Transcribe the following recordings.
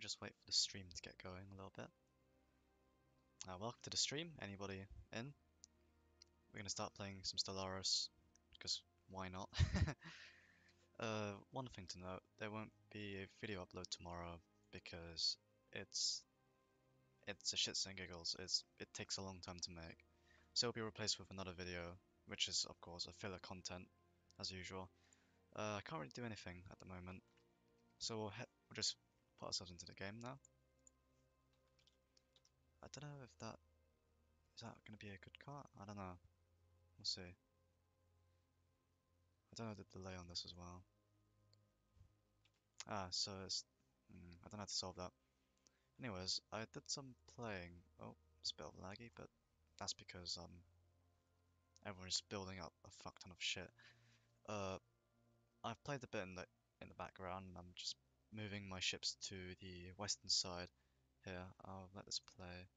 we'll just wait for the stream to get going a little bit. Welcome to the stream, anybody in? We're going to start playing some Stellaris, because why not? One thing to note, there won't be a video upload tomorrow because it's a shits and giggles. It takes a long time to make. So it'll be replaced with another video, which is of course a filler content, as usual. I can't really do anything at the moment, so we'll just put ourselves into the game now. I don't know if is that going to be a good car? I don't know. We'll see. I don't know the delay on this as well. So it's I don't know how to solve that. Anyways, I did some playing. Oh, it's a bit of laggy, but that's because everyone's building up a fuck ton of shit. I've played a bit in the background, and I'm just moving my ships to the western side here. I'll let this play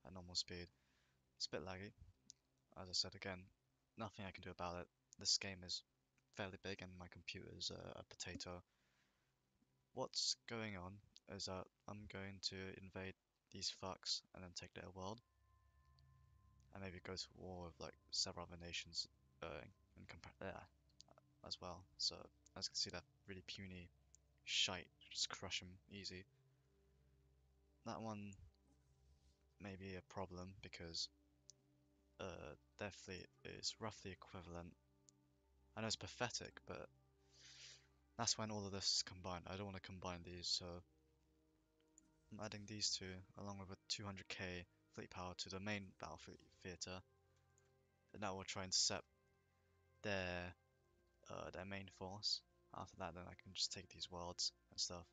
at normal speed. It's a bit laggy, as I said again. Nothing I can do about it. This game is fairly big, and my computer's a potato. What's going on is that I'm going to invade these fucks and then take their world, and maybe go to war with like several other nations as well. So as you can see, that really puny shite just crush them easy. That one may be a problem because their fleet is roughly equivalent. I know it's pathetic, but that's when all of this is combined. I don't want to combine these, so I'm adding these two along with a 200k fleet power to the main battlefield theater, and that will try and set their main force. After that, then I can just take these worlds and stuff.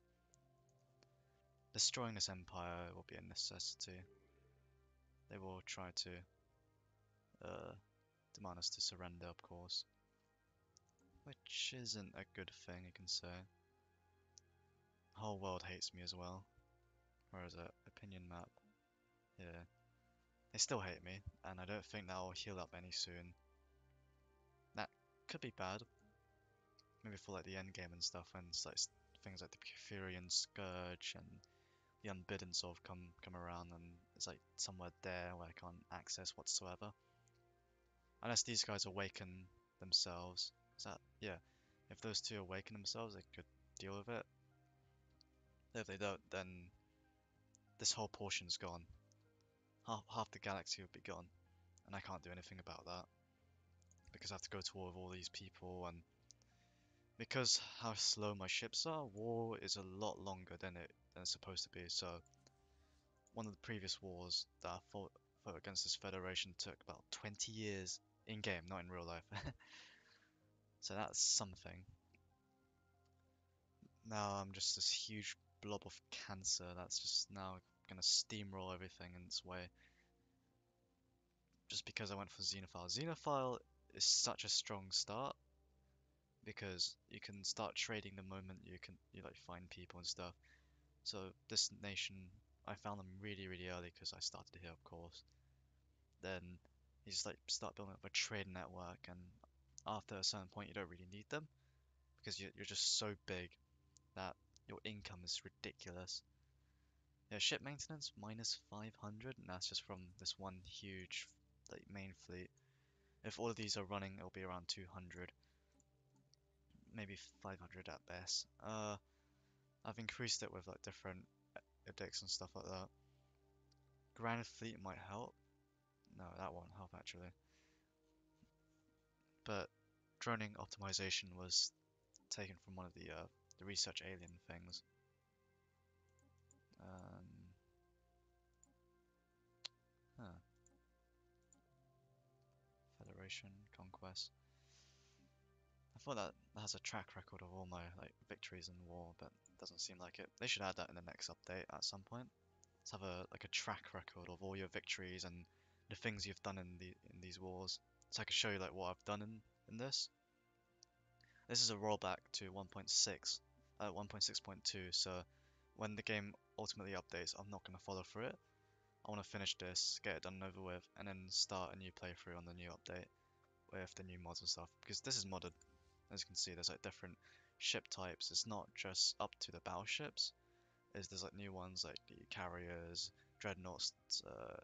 Destroying this empire will be a necessity. They will try to demand us to surrender, of course, which isn't a good thing, you can say. The whole world hates me as well. Where is it? Opinion map. Yeah. They still hate me, and I don't think that will heal up any soon. That could be bad. Maybe for like the end game and stuff, when it's like things like the Furyan Scourge and the Unbidden sort of come around, and it's like somewhere there where I can't access whatsoever. Unless these guys awaken themselves. Is that, yeah. If those two awaken themselves, they could deal with it. If they don't, then this whole portion's gone. Half the galaxy would be gone, and I can't do anything about that because I have to go to war with all these people, and because how slow my ships are, war is a lot longer than it's supposed to be. So one of the previous wars that I fought against this federation took about 20 years in game, not in real life. So that's something. Now I'm just this huge blob of cancer that's just now gonna steamroll everything in its way. Just because I went for Xenophile. Xenophile is such a strong start because you can start trading the moment you like find people and stuff. So this nation, I found them really early because I started here, of course. Then you just like start building up a trade network, and after a certain point you don't really need them because you're just so big that your income is ridiculous. Yeah, ship maintenance minus 500, and that's just from this one huge like main fleet. If all of these are running, it'll be around 200, maybe 500 at best. I've increased it with like different edicts and stuff like that. Grand fleet might help. No, that won't help actually. But droning optimization was taken from one of the research alien things. Huh. Federation, Conquest. I thought that has a track record of all my like victories in war, but it doesn't seem like it. They should add that in the next update at some point. Let's have a track record of all your victories and the things you've done in these wars, so I can show you like what I've done in this. This is a rollback to 1.6, 1.6.2. So when the game ultimately updates, I'm not going to follow through it. I want to finish this, get it done and over with, and then start a new playthrough on the new update with the new mods and stuff. Because this is modded, as you can see. There's like different ship types. It's not just up to the battleships. is there's like new ones like the carriers, dreadnoughts,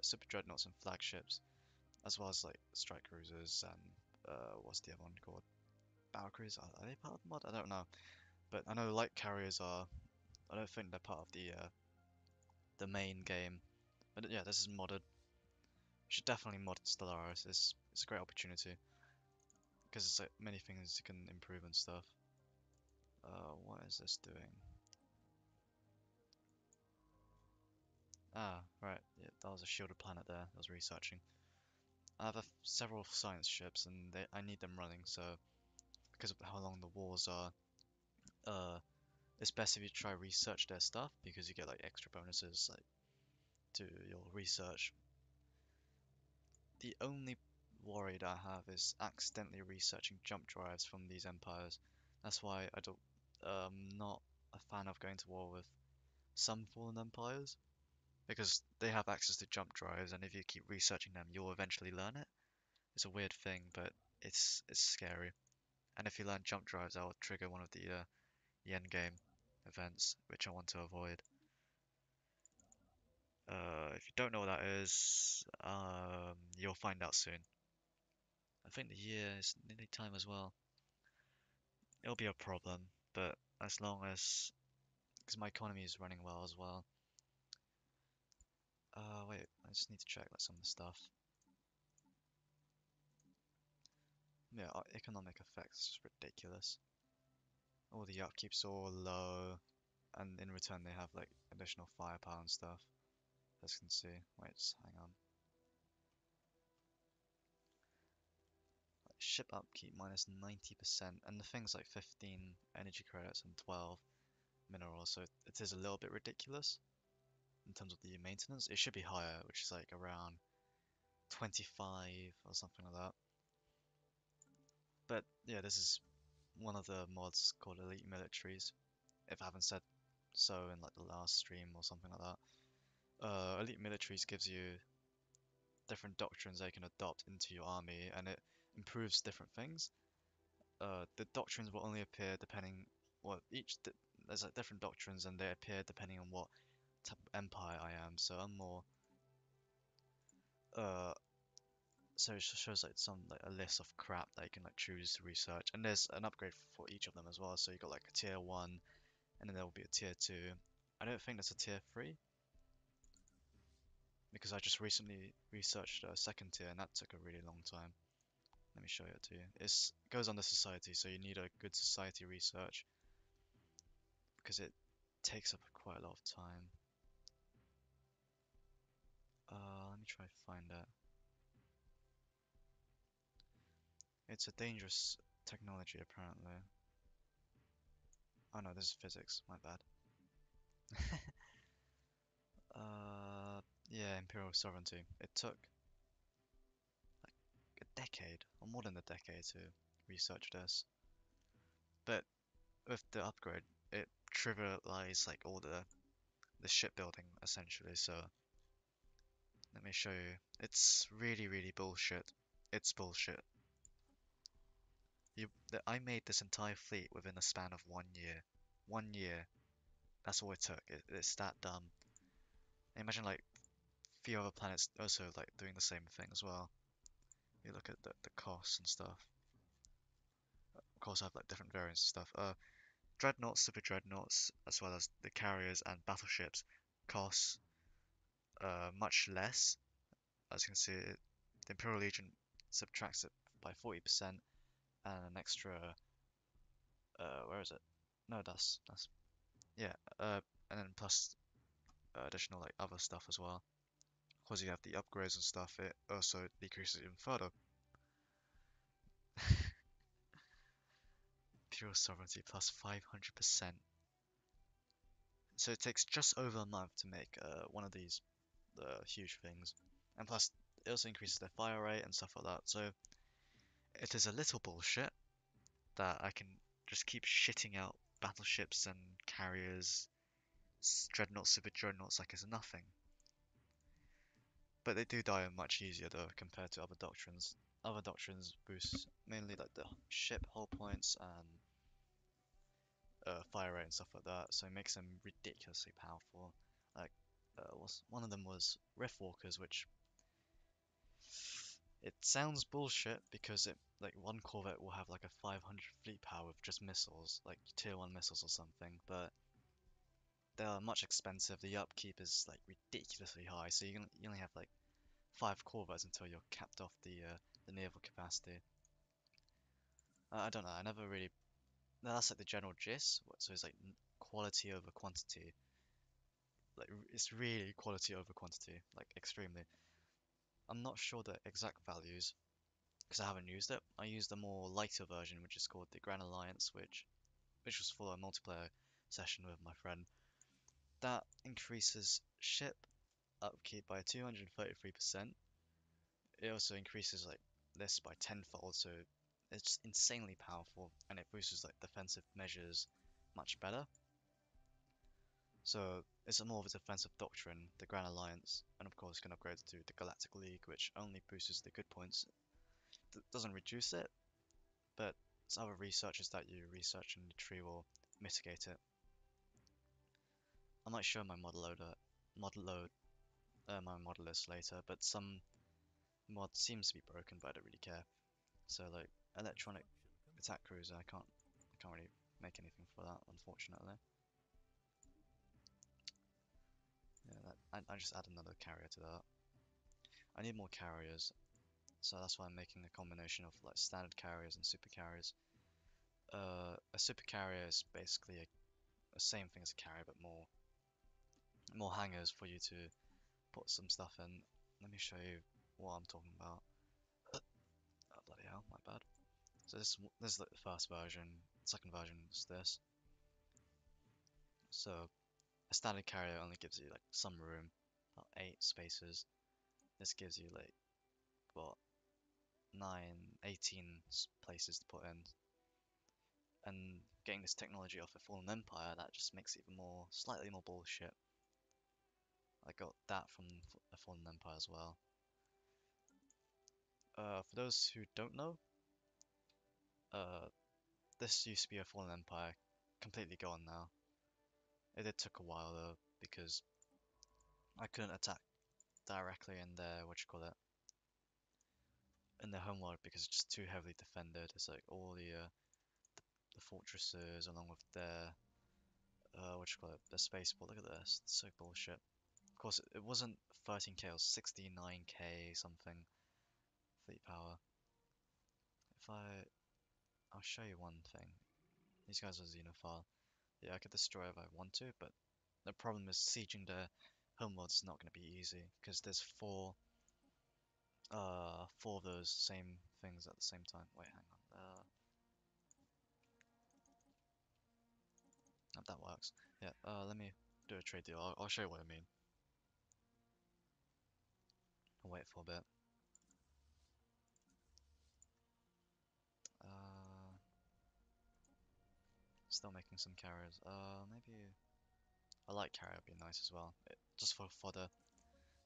super dreadnoughts and flagships, as well as like strike cruisers and what's the other one called? Battle cruisers? Are they part of the mod? I don't know. But I know light carriers are. I don't think they're part of the main game. But yeah, this is modded. You should definitely mod Stellaris. It's a great opportunity because it's like many things you can improve and stuff. What is this doing? Ah, right. Yeah, that was a shielded planet there. I was researching. I have several science ships, and I need them running. So because of how long the wars are, uh, it's best if you try research their stuff because you get like extra bonuses like to your research. The only worry that I have is accidentally researching jump drives from these empires. That's why I don't, not a fan of going to war with some fallen empires because they have access to jump drives, and if you keep researching them, you'll eventually learn it. It's a weird thing, but it's scary. And if you learn jump drives, that will trigger one of the end game events, which I want to avoid. If you don't know what that is, you'll find out soon. I think the year is nearly time as well. It'll be a problem, but as long as, because my economy is running well as well. Wait, I just need to check like some of the stuff. Yeah, economic effects is just ridiculous. All the upkeep's all low, and in return they have like additional firepower and stuff. As you can see. Wait, just hang on. Like, ship upkeep minus 90%, and the thing's like 15 energy credits and 12 minerals, so it is a little bit ridiculous in terms of the maintenance. It should be higher, which is like around 25 or something like that. But yeah, this is one of the mods called Elite Militaries, if I haven't said so in like the last stream or something like that. Elite Militaries gives you different doctrines they can adopt into your army, and it improves different things. The doctrines will only appear depending, well, there's like different doctrines, and they appear depending on what type of empire I am. So I'm more, uh, so it shows like some like a list of crap that you can like choose to research, and there's an upgrade for each of them as well. So you got like a tier 1, and then there will be a tier 2. I don't think there's a tier 3 because I just recently researched a second tier, and that took a really long time. Let me show it to you. It goes under society, so you need a good society research because it takes up quite a lot of time. Let me try to find it. It's a dangerous technology, apparently. Oh no, this is physics. My bad. Yeah, imperial sovereignty. It took like a decade, or more than a decade, to research this. But with the upgrade, it trivialized like all the shipbuilding essentially. So let me show you. It's really, really bullshit. It's bullshit. I made this entire fleet within a span of 1 year. 1 year. That's all it took. It's that dumb. Imagine like few other planets also like doing the same thing as well. You look at the costs and stuff. Of course, I have like different variants and stuff. Dreadnoughts, super dreadnoughts, as well as the carriers and battleships, costs much less. As you can see, the Imperial Legion subtracts it by 40% and an extra. Where is it? No, that's yeah. And then plus additional like other stuff as well. Because you have the upgrades and stuff, it also decreases even further. Pure sovereignty plus 500%. So it takes just over a month to make one of these huge things. And plus, it also increases their fire rate and stuff like that. So it is a little bullshit that I can just keep shitting out battleships and carriers, dreadnoughts, super dreadnoughts like it's nothing. But they do die much easier though compared to other doctrines. Other doctrines boost mainly like the ship hull points and fire rate and stuff like that, so it makes them ridiculously powerful. Like, one of them was Rift Walkers, which it sounds bullshit because it like one corvette will have like a 500 fleet power with just missiles, like tier 1 missiles or something, but they are much expensive. The upkeep is like ridiculously high, so you only have like 5 corvettes until you're capped off the naval capacity. I don't know. I never really. No, that's like the general gist. So it's like quality over quantity. Like it's really quality over quantity, like extremely. I'm not sure the exact values because I haven't used it. I used the more lighter version, which is called the Grand Alliance, which was for a multiplayer session with my friend. That increases ship upkeep by 233%. It also increases like this by tenfold, so it's insanely powerful, and it boosts like defensive measures much better. So it's a more of a defensive doctrine, the Grand Alliance, and of course you can upgrade to the Galactic League, which only boosts the good points. Doesn't reduce it, but it's other researches that you research in the tree will mitigate it. I might show my my model list later, but some mod seems to be broken, but I don't really care. So like electronic attack cruiser, I can't really make anything for that, unfortunately. Yeah, I just add another carrier to that. I need more carriers, so that's why I'm making a combination of like standard carriers and super carriers. A super carrier is basically the same thing as a carrier, but more hangers for you to put some stuff in. Let me show you what I'm talking about. Oh, bloody hell, my bad. So this is like the first version. Second version is this. So a standard carrier only gives you like some room, about 8 spaces. This gives you like what 9, 18 places to put in. And getting this technology off a Fallen Empire, that just makes it even more, slightly more bullshit. I got that from a Fallen Empire as well. For those who don't know, uh, this used to be a Fallen Empire, completely gone now. It did took a while though, because I couldn't attack directly in their, what you call it, in their homeworld because it's just too heavily defended. It's like all the fortresses along with their, what you call it, their spaceport. Look at this, it's so bullshit. Of course, it wasn't 13k, it was 69k something fleet power. If I'll show you one thing. These guys are xenophile. Yeah, I could destroy if I want to, but the problem is sieging the homeworld is not going to be easy because there's four of those same things at the same time. Wait, hang on. That works. Yeah. Let me do a trade deal. I'll show you what I mean. I'll wait for a bit. Uh, Still making some carriers. Maybe a light carrier would be nice as well. Just for fodder.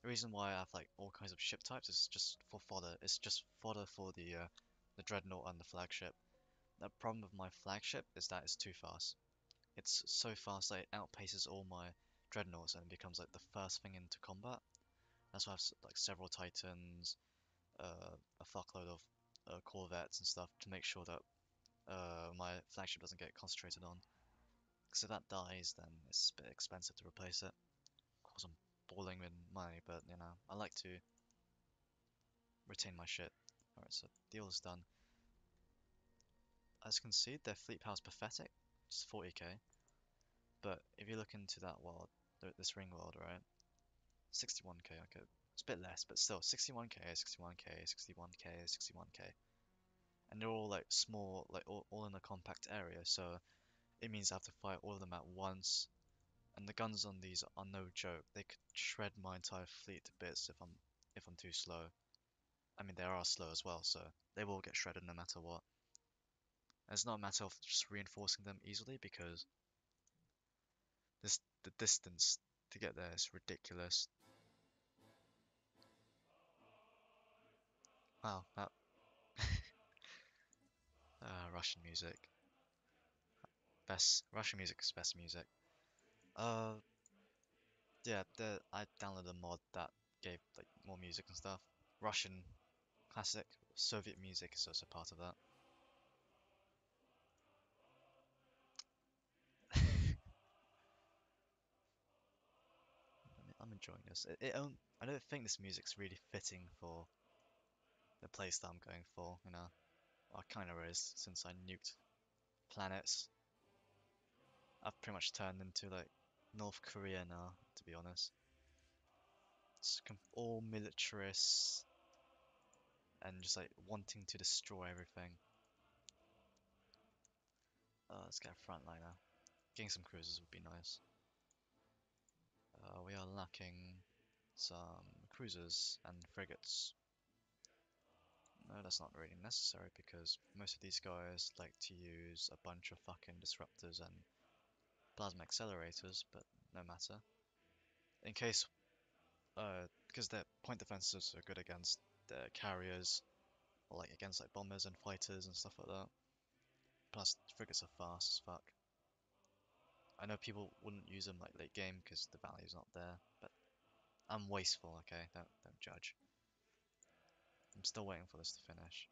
The reason why I have like all kinds of ship types is just for fodder. It's just fodder for the dreadnought and the flagship. The problem with my flagship is that it's too fast. It's so fast that it outpaces all my dreadnoughts and becomes like the first thing into combat. That's why I have like several titans, a fuckload of corvettes and stuff to make sure that my flagship doesn't get concentrated on. Because if that dies, then it's a bit expensive to replace it. Of course, I'm balling in money, but you know, I like to retain my shit. Alright, so deal is done. As you can see, their fleet power is pathetic, just 40k. But if you look into that world, this ring world, right? 61k, okay. It's a bit less, but still, 61k, 61k, 61k, 61k. And they're all like small, like all in a compact area, so it means I have to fight all of them at once. And the guns on these are no joke. They could shred my entire fleet to bits if I'm too slow. I mean, they are slow as well, so they will get shredded no matter what. And it's not a matter of just reinforcing them easily because the distance to get there is ridiculous. Wow, that Russian music. Best Russian music is best music. Uh, yeah, I downloaded a mod that gave like more music and stuff. Russian classic, Soviet music is also part of that. I'm enjoying this. I don't think this music's really fitting for the place that I'm going for. Well, it kind of is since I nuked planets. I've pretty much turned into like North Korea now, to be honest. It's all militarist and just like wanting to destroy everything. Let's get a frontliner. Getting some cruisers would be nice. We are lacking some cruisers and frigates. No, that's not really necessary because most of these guys like to use a bunch of fucking disruptors and plasma accelerators, but no matter. In case, because their point defenses are good against the carriers, or like against like bombers and fighters and stuff like that. Plus, frigates are fast as fuck. I know people wouldn't use them like late game because the value's not there, but I'm wasteful, okay? Don't judge. I'm still waiting for this to finish.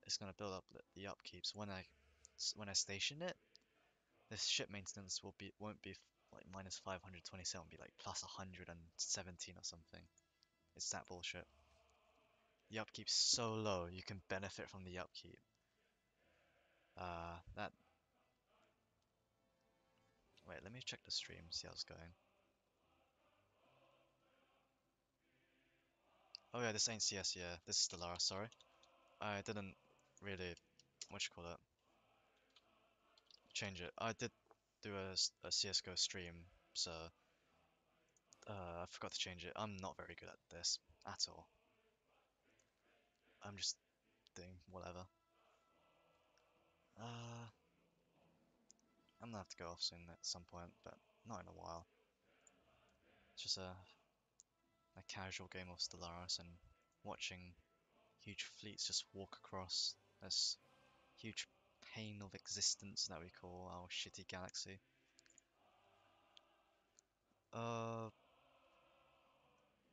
It's gonna build up the upkeeps. When I station it, this ship maintenance won't be like minus 527, it'll be like plus 117 or something. It's that bullshit. The upkeep's so low, you can benefit from the upkeep. That Wait, let me check the stream, see how it's going. Oh yeah, this ain't CS, yeah, this is stellaris, sorry. I didn't really, what you call it, change it. I did do a CSGO stream, so I forgot to change it. I'm not very good at this at all. I'm just doing whatever. Uh, I'm gonna have to go off soon at some point, but not in a while. It's just a casual game of Stellaris and watching huge fleets just walk across this huge pane of existence that we call our shitty galaxy. Uh,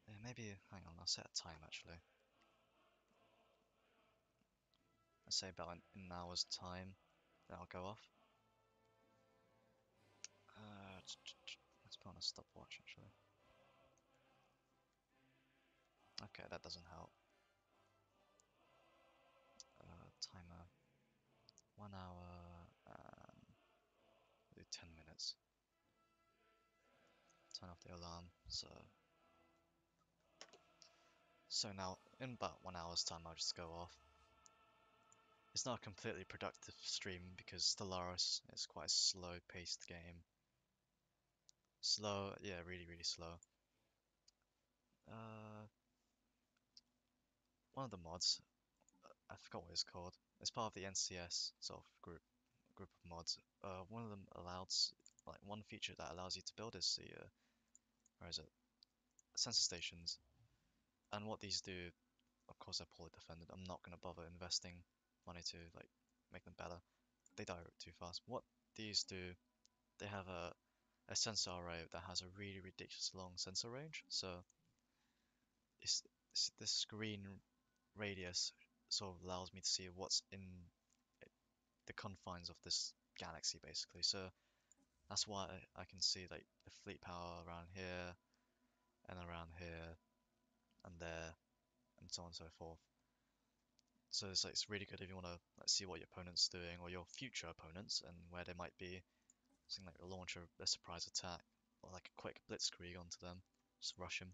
yeah, maybe, hang on, I'll set a time actually. Let's say about in an hour's time, then I'll go off. Let's put on a stopwatch actually. Okay, that doesn't help. Timer, 1 hour, do 10 minutes. Turn off the alarm. So now in about 1 hour's time, I'll just go off. It's not a completely productive stream because Stellaris is quite a slow-paced game. Slow, yeah, really, really slow. Uh, One of the mods, I forgot what it's called. It's part of the NCS sort of group of mods. One of them like one feature that allows you to build is the where is it? Sensor stations. And what these do, of course, they're poorly defended. I'm not gonna bother investing money to like make them better. They die too fast. What these do, they have a sensor array that has a really ridiculous long sensor range. So it's, this screen radius sort of allows me to see what's in the confines of this galaxy, basically. So that's why I can see like the fleet power around here and around here and there and so on and so forth. So it's really good if you want to like, see what your opponent's doing or your future opponents and where they might be. Something like launch a surprise attack or like a quick blitzkrieg onto them, just rush them.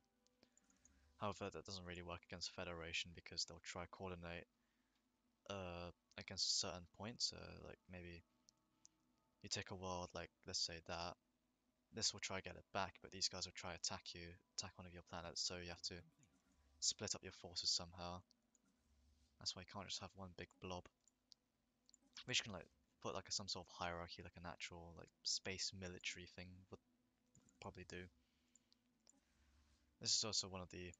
However, that doesn't really work against Federation because they'll try coordinate against certain points. Like maybe you take a world like let's say that this will try to get it back, but these guys will try attack one of your planets. So you have to split up your forces somehow. That's why you can't just have one big blob. Which can like put like some sort of hierarchy, like a natural like space military thing would probably do. This is also one of the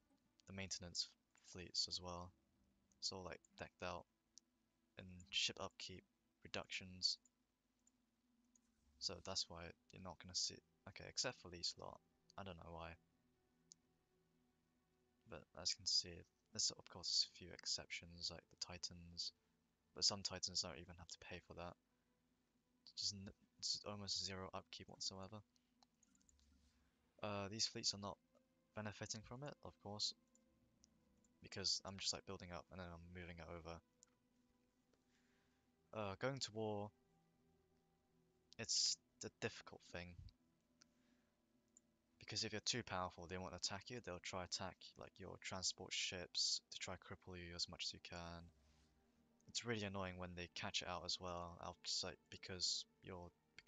maintenance fleets as well. It's all like decked out and ship upkeep reductions. So that's why you're not gonna see. Okay, except for these lot. I don't know why, but as you can see, there's of course a few exceptions like the Titans, but some Titans don't even have to pay for that. It's almost zero upkeep whatsoever. These fleets are not benefiting from it, of course, because I'm just like building up and then I'm moving it over. Going to war, it's the difficult thing, because if you're too powerful, they won't attack you. They'll try attack like your transport ships to try cripple you as much as you can. It's really annoying when they catch it out as well, out like because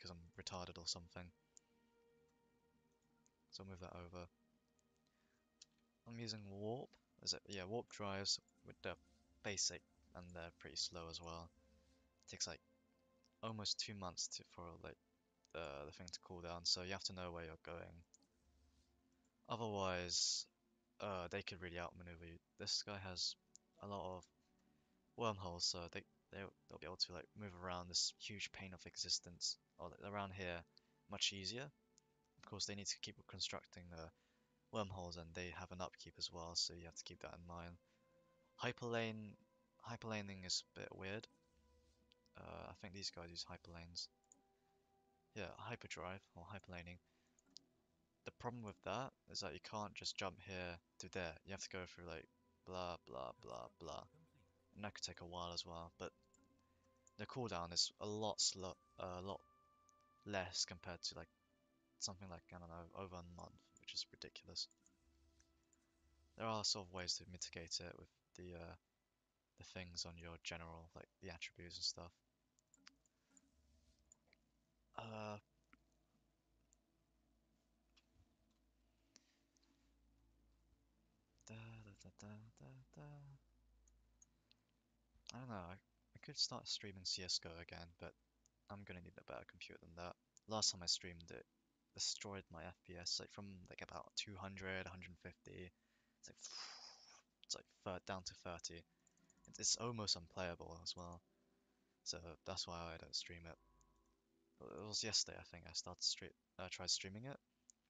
I'm retarded or something. So I'll move that over. I'm using warp. Is it? Yeah, warp drives with the basic, and they're pretty slow as well. It takes like almost 2 months for like the thing to cool down, so you have to know where you're going. Otherwise, they could really outmaneuver you. This guy has a lot of wormholes, so they'll be able to like move around this huge pane of existence, or like, around here, much easier. Of course, they need to keep constructing the wormholes, and they have an upkeep as well, so you have to keep that in mind. Hyperlaning is a bit weird. I think these guys use hyperlanes. Yeah, hyperdrive or hyperlaning. The problem with that is that you can't just jump here to there. You have to go through like blah blah blah blah, and that could take a while as well. But the cooldown is a lot less compared to like something like I don't know over a month, which is ridiculous. There are sort of ways to mitigate it with the things on your general, like the attributes and stuff. Uh, da, da, da, da, da. I don't know. I could start streaming CS:GO again, but I'm gonna need a better computer than that. Last time I streamed it, destroyed my FPS like from like about 200, 150. It's like it's like down to 30. It's almost unplayable as well. So that's why I don't stream it. It was yesterday I think I tried streaming it.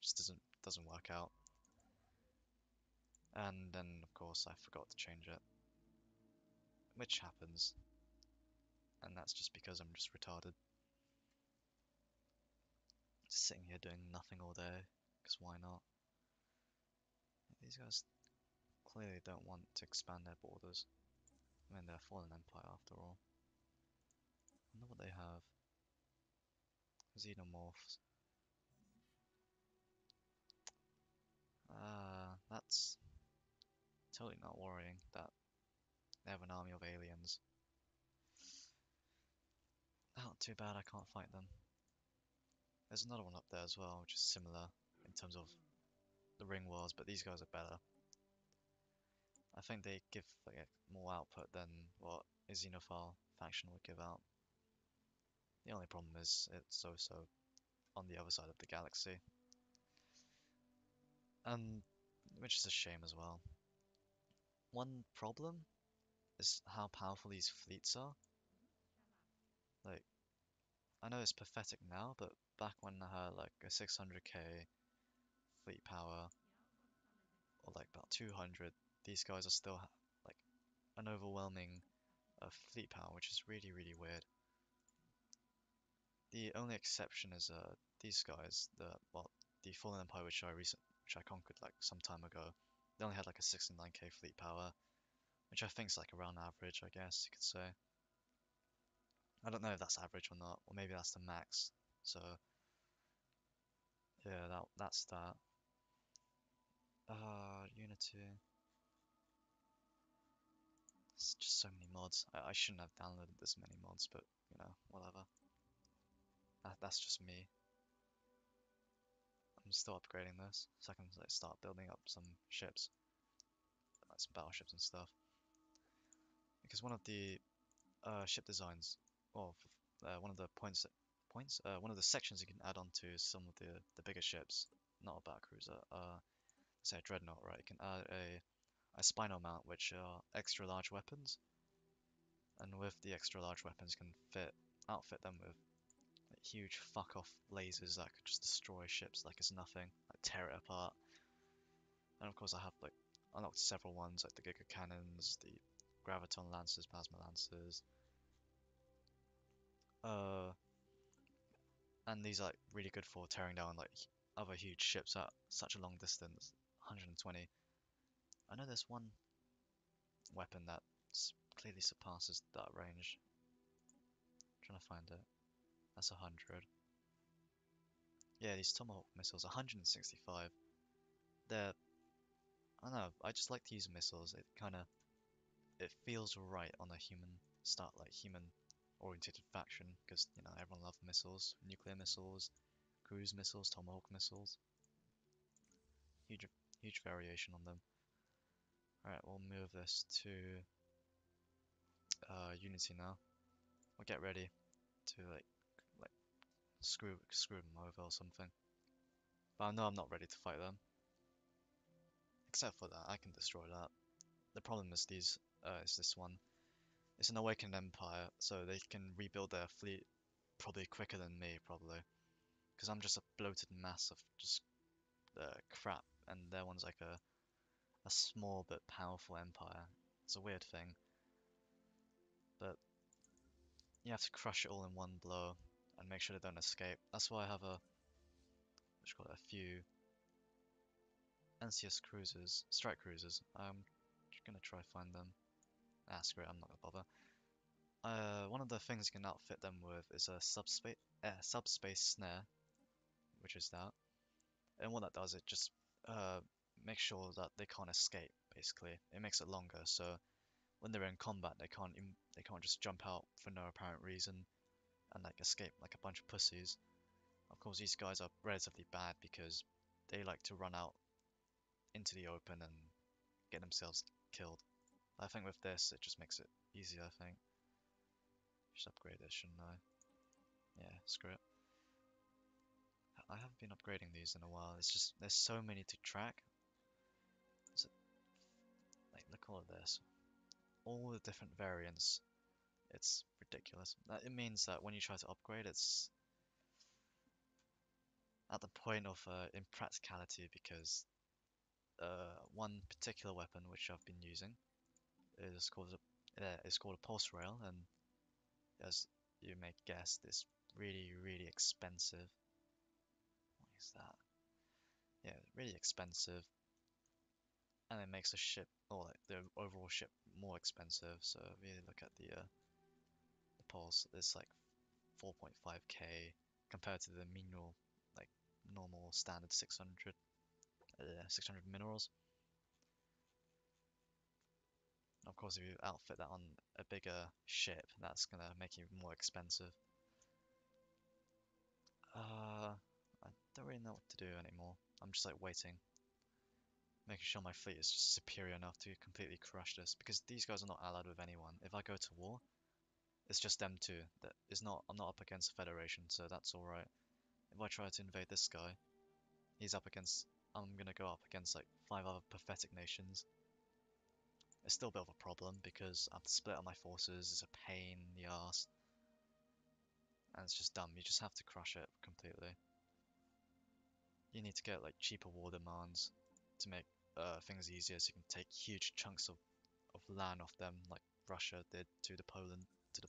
Just doesn't work out. And then of course I forgot to change it, which happens. And that's just because I'm just retarded. Just sitting here doing nothing all day, because why not? These guys clearly don't want to expand their borders. I mean, they're a fallen empire after all. I wonder what they have. Xenomorphs. That's totally not worrying that they have an army of aliens. Not too bad, I can't fight them. There's another one up there as well, which is similar in terms of the ring wars, but these guys are better. I think they give like more output than what a Xenophile faction would give out. The only problem is it's also on the other side of the galaxy, and which is a shame as well. One problem is how powerful these fleets are. Like, I know it's pathetic now, but back when I had like a 600k fleet power, or like about 200, these guys are still like an overwhelming fleet power, which is really weird. The only exception is these guys, the Fallen Empire, which I conquered like some time ago. They only had like a 69k fleet power, which I think is like around average, I guess you could say. I don't know if that's average or not, or maybe that's the max. So yeah, that's that. Unity. It's just so many mods. I shouldn't have downloaded this many mods, but you know, whatever. That's just me. I'm still upgrading this, so I can like start building up some ships, like some battleships and stuff. Because one of the ship designs, well, one of the one of the sections you can add on to some of the bigger ships, not a battlecruiser, say a dreadnought, right? You can add a spinal mount, which are extra large weapons, and with the extra large weapons, you can outfit them with like, huge fuck off lasers that could just destroy ships like it's nothing, like tear it apart. And of course I have like unlocked several ones like the Giga Cannons, the Graviton Lancers, Plasma Lancers. And these are like really good for tearing down like other huge ships at such a long distance. 120. I know there's one weapon that clearly surpasses that range. I'm trying to find it. That's 100. Yeah, these Tomahawk missiles, 165. They're, I don't know, I just like to use missiles. It feels right on a human oriented faction, because, you know, everyone loves missiles, nuclear missiles, cruise missiles, Tomahawk missiles. Huge, huge variation on them. Alright, we'll move this to Unity now. We'll get ready to like screw them over or something. But I know I'm not ready to fight them. Except for that, I can destroy that. The problem is this one. It's an awakened empire, so they can rebuild their fleet probably quicker than me, probably. Because I'm just a bloated mass of just crap, and their one's like a small but powerful empire. It's a weird thing, but you have to crush it all in one blow and make sure they don't escape. That's why I have a few NCS cruisers, strike cruisers. I'm just gonna try find them. Ah, screw it, I'm not gonna bother. One of the things you can outfit them with is a subspace snare, which is that. And what that does, it just uh, makes sure that they can't escape. Basically, it makes it longer, so when they're in combat, they can't just jump out for no apparent reason and like escape like a bunch of pussies. Of course, these guys are relatively bad because they like to run out into the open and get themselves killed. I think with this, it just makes it easier. I think. Just upgrade this, shouldn't I? Yeah, screw it. I haven't been upgrading these in a while. It's just there's so many to track. So, like, look at all of this. All the different variants. It's ridiculous. It means that when you try to upgrade, it's at the point of impracticality because one particular weapon which I've been using is called a pulse rail, and as you may guess, it's really expensive. What is that? Yeah, really expensive, and it makes the ship, or like the overall ship, more expensive. So if you look at the pulse, it's like 4.5k compared to the minimal, like normal standard 600 minerals. Of course, if you outfit that on a bigger ship, that's gonna make you more expensive. I don't really know what to do anymore. I'm just like waiting, making sure my fleet is just superior enough to completely crush this, because these guys are not allied with anyone. If I go to war, it's just them two. I'm not up against a federation, so that's alright. If I try to invade this guy, I'm gonna go up against like 5 other pathetic nations. It's still a bit of a problem because I have to split up my forces. It's a pain in the ass, and it's just dumb. You just have to crush it completely. You need to get like cheaper war demands to make things easier, so you can take huge chunks of land off them, like Russia did to the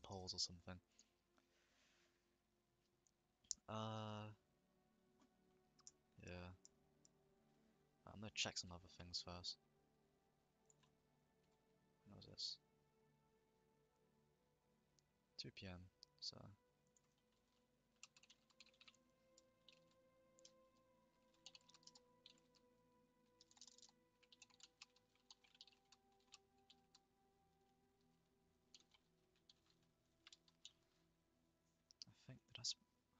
Poles or something. Uh, yeah. I'm gonna check some other things first. What was this? 2 p.m. So I think how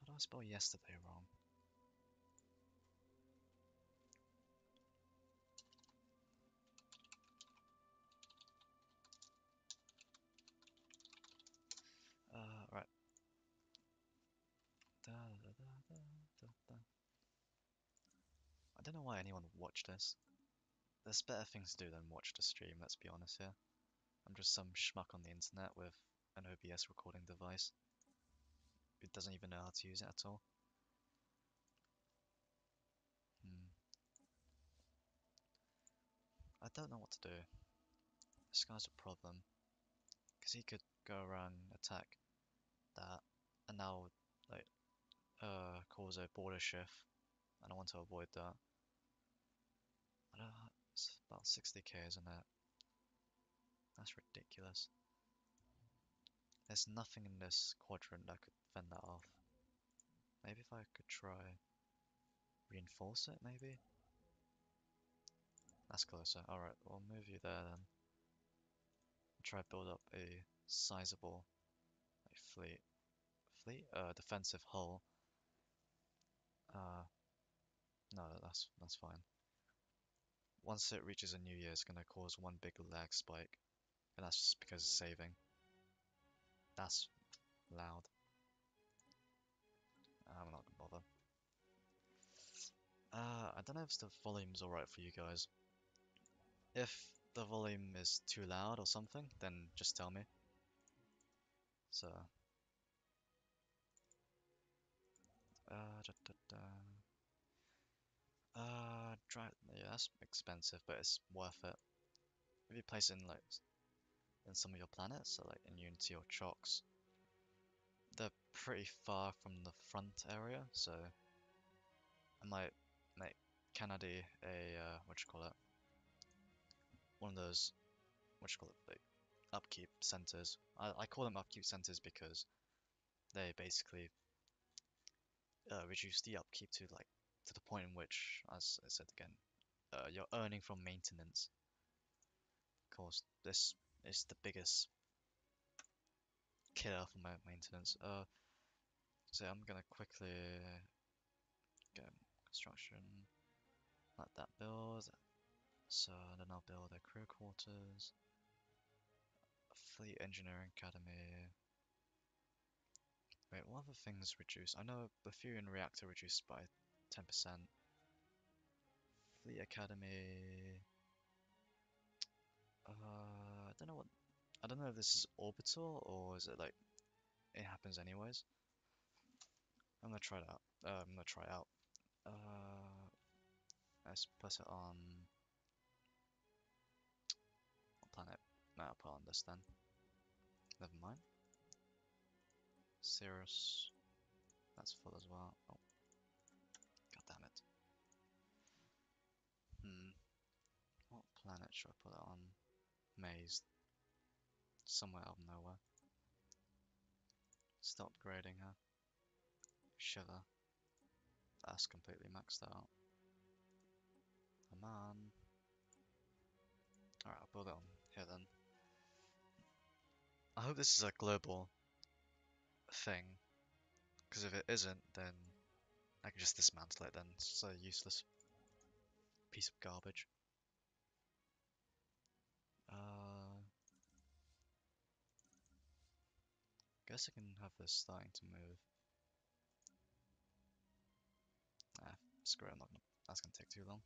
did I spell yesterday wrong? Right. Da, da, da, da, da, da. I don't know why anyone would watch this. There's better things to do than watch the stream, let's be honest here. I'm just some schmuck on the internet with an OBS recording device Maybe doesn't even know how to use it at all. Hmm. I don't know what to do. This guy's a problem. Because he could go around and attack that, and now, like, cause a border shift, and I want to avoid that. I don't know, it's about 60k, isn't it? That's ridiculous. There's nothing in this quadrant that could fend that off. Maybe if I could try reinforce it, maybe? That's closer. Alright, we'll move you there then. Try to build up a sizable like, defensive hull. Uh, no, that's fine. Once it reaches a new year, it's gonna cause one big lag spike, and that's just because it's saving. That's loud. I'm not gonna bother. I don't know if the volume's alright for you guys. If the volume is too loud or something, then just tell me. So, da, da, da. Yeah, that's expensive, but it's worth it. If you place it in like in some of your planets, so like in Unity or Chocks, they're pretty far from the front area, so I might make Kennedy a what you call it, one of those what you call it, like upkeep centers. I call them upkeep centers because they basically reduce the upkeep to like to the point in which, as I said again, you're earning from maintenance. Of course, this is the biggest killer for my maintenance. So I'm gonna quickly get construction, let that build. So then I'll build a crew quarters, a fleet engineering academy. Wait, what other things reduce? I know the fusion reactor reduced by 10%. Fleet academy. I don't know what. I don't know if this is orbital or is it like it happens anyways. I'm gonna try it out. I'm gonna try it out. Let's put it on what planet? No, I'll put on this then. Never mind. Cirrus. That's full as well. Oh, god damn it. What planet should I put it on? Maze. Somewhere out of nowhere. Stop grading her. Shiver. That's completely maxed out. Come on. Alright, I'll build it on here then. I hope this is a global thing, because if it isn't, then I can just dismantle it then. It's a useless piece of garbage. Guess I can have this starting to move. Ah, screw it, I'm not gonna, that's gonna take too long.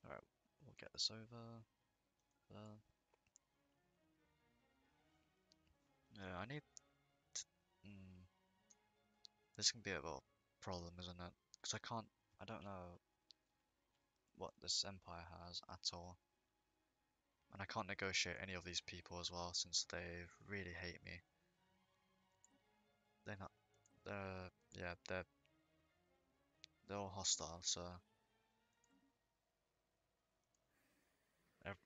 Alright, we'll get this over there. Yeah, I need. This can be a little problem, isn't it? Because I can't. I don't know what this empire has at all. And I can't negotiate any of these people as well, since they really hate me. They're not. Yeah, they're all hostile. So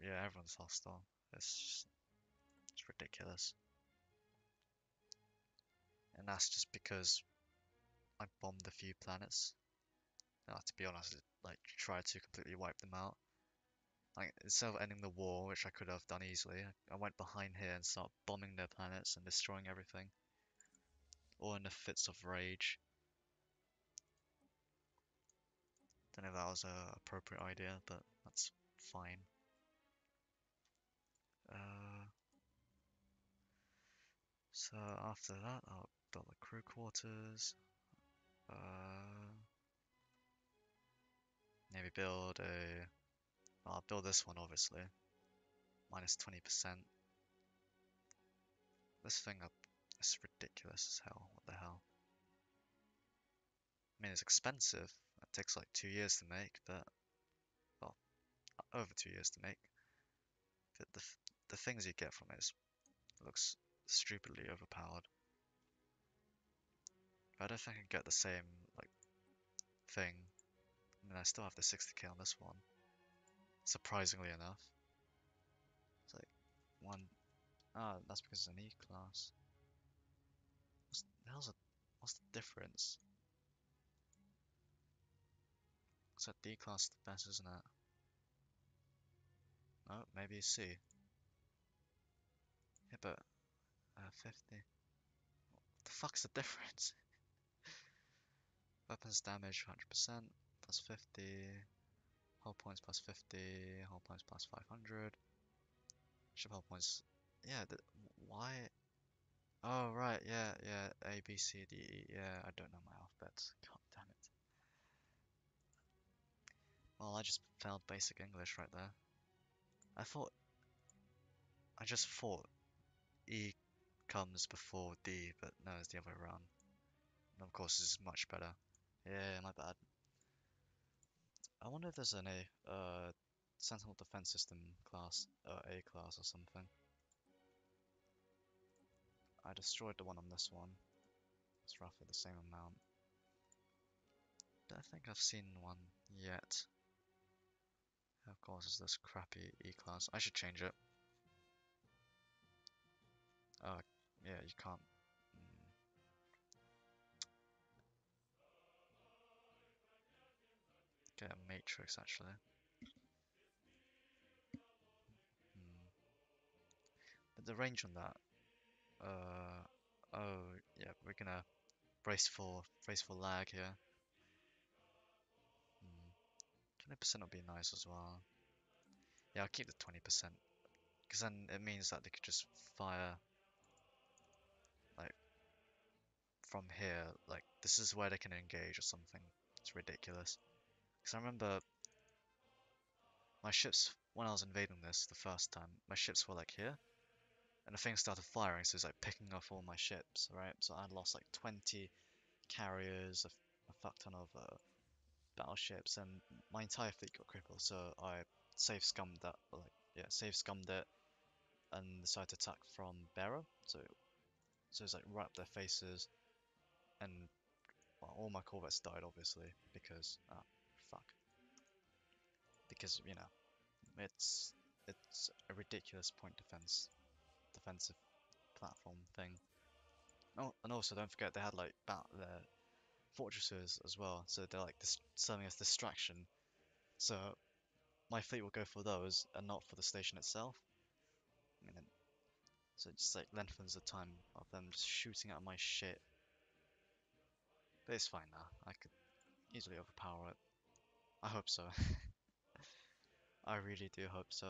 yeah, everyone's hostile. It's ridiculous. And that's just because I bombed a few planets. Now, to be honest, like tried to completely wipe them out. Like instead of ending the war, which I could have done easily, I went behind here and started bombing their planets and destroying everything, all in the fits of rage. Don't know if that was a appropriate idea, but that's fine. Uh, so after that, I'll build the crew quarters. Maybe build a. Well, I'll build this one minus 20%. This thing up, It's ridiculous as hell. What the hell? I mean, it's expensive. It takes like 2 years to make, but well, over 2 years to make. But the things you get from it looks stupidly overpowered. But I don't think I can get the same like thing. I mean, I still have the 60k on this one, surprisingly enough. It's like one. Ah, that's because it's an E class. What's the difference? It's a D class the best, isn't it? No, maybe C. Yeah, but 50. The fuck's the difference? Weapons damage 100% plus 50. Hull points plus 50. Hull points plus 500. Ship hull points. Yeah, why? Oh, right, yeah. A, B, C, D, E. Yeah, I don't know my alphabet. God damn it. Well, I just failed basic English right there. I thought. I just thought E comes before D, but no, it's the other way around. And of course, this is much better. Yeah, my bad. I wonder if there's an Sentinel Defense System class, A class or something. I destroyed the one on this one. It's roughly the same amount. Don't think I've seen one yet. Of course, it's this crappy E class. I should change it. Yeah, you can't. Mm, get a matrix actually. Mm. But the range on that. Oh yeah, we're gonna brace for lag here. 20% would be nice as well. Yeah, I'll keep the 20%, because then it means that they could just fire like from here. Like this is where they can engage or something. It's ridiculous. Because I remember my ships when I was invading this the first time, my ships were like here, and the thing started firing, so it's like picking off all my ships, right? So I lost like 20 carriers, a fuck ton of battleships, and my entire fleet got crippled. So I save scummed that, like yeah, save scummed it, and decided to attack from Bearer. So it's like right up their faces, and well, all my corvettes died obviously because fuck, because it's a ridiculous point defensive platform thing. Oh, and also don't forget they had like their fortresses as well, so they're like serving as distraction. So my fleet will go for those and not for the station itself. I mean, so it just like lengthens the time of them just shooting at my shit. But it's fine now. I could easily overpower it. I hope so. I really do hope so.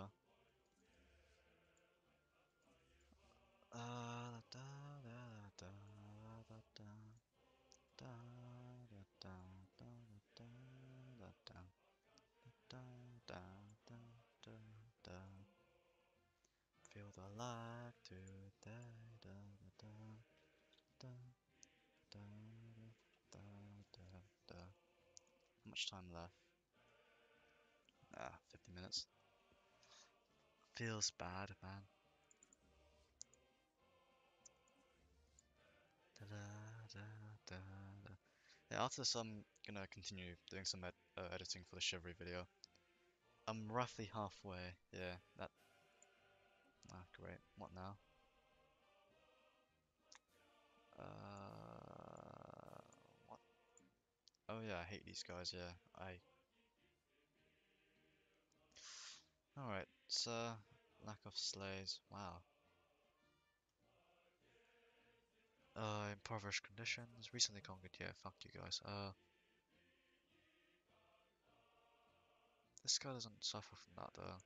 Da, da, da, da, da, da, da, da, da, da, da, da, da, da, da, da, da. Feel the light today. Da, da, da, da, da, da, da. How much time left? 50 minutes. Feels bad, man. Da, da, da, da, da. Yeah, after this, I'm gonna continue doing some editing for the Chivalry video. I'm roughly halfway. Yeah, that. Ah, great. What now? What? Oh yeah, I hate these guys. Yeah, I. All right. So, lack of slaves. Wow. Impoverished conditions. Recently conquered. Yeah, fuck you guys. This guy doesn't suffer from that though.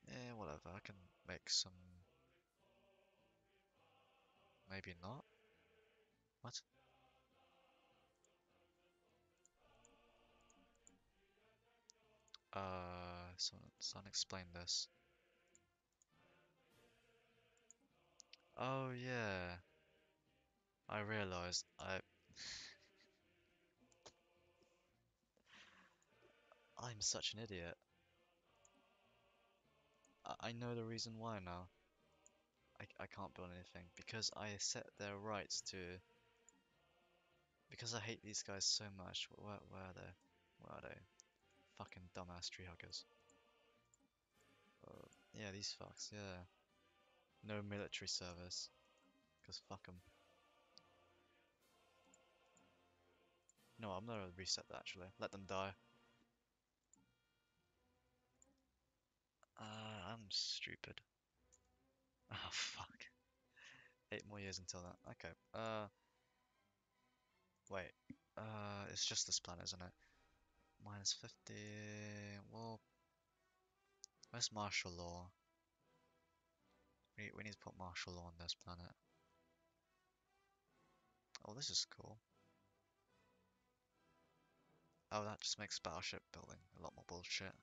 Yeah, whatever. I can make some. Maybe not. What? Someone explain this. Oh yeah, I realized I'm such an idiot. I know the reason why now. I can't build anything because I set their rights to because I hate these guys so much. Where are they? Where are they? Fucking dumbass tree huggers. Yeah, these fucks. Yeah, no military service. Cause fuck them. No, I'm gonna reset that actually. Let them die. I'm stupid. Oh fuck. 8 more years until that. Okay. Wait. It's just this planet, isn't it? Minus 50. Well, where's martial law? We need to put martial law on this planet. Oh, this is cool. Oh, that just makes battleship building a lot more bullshit.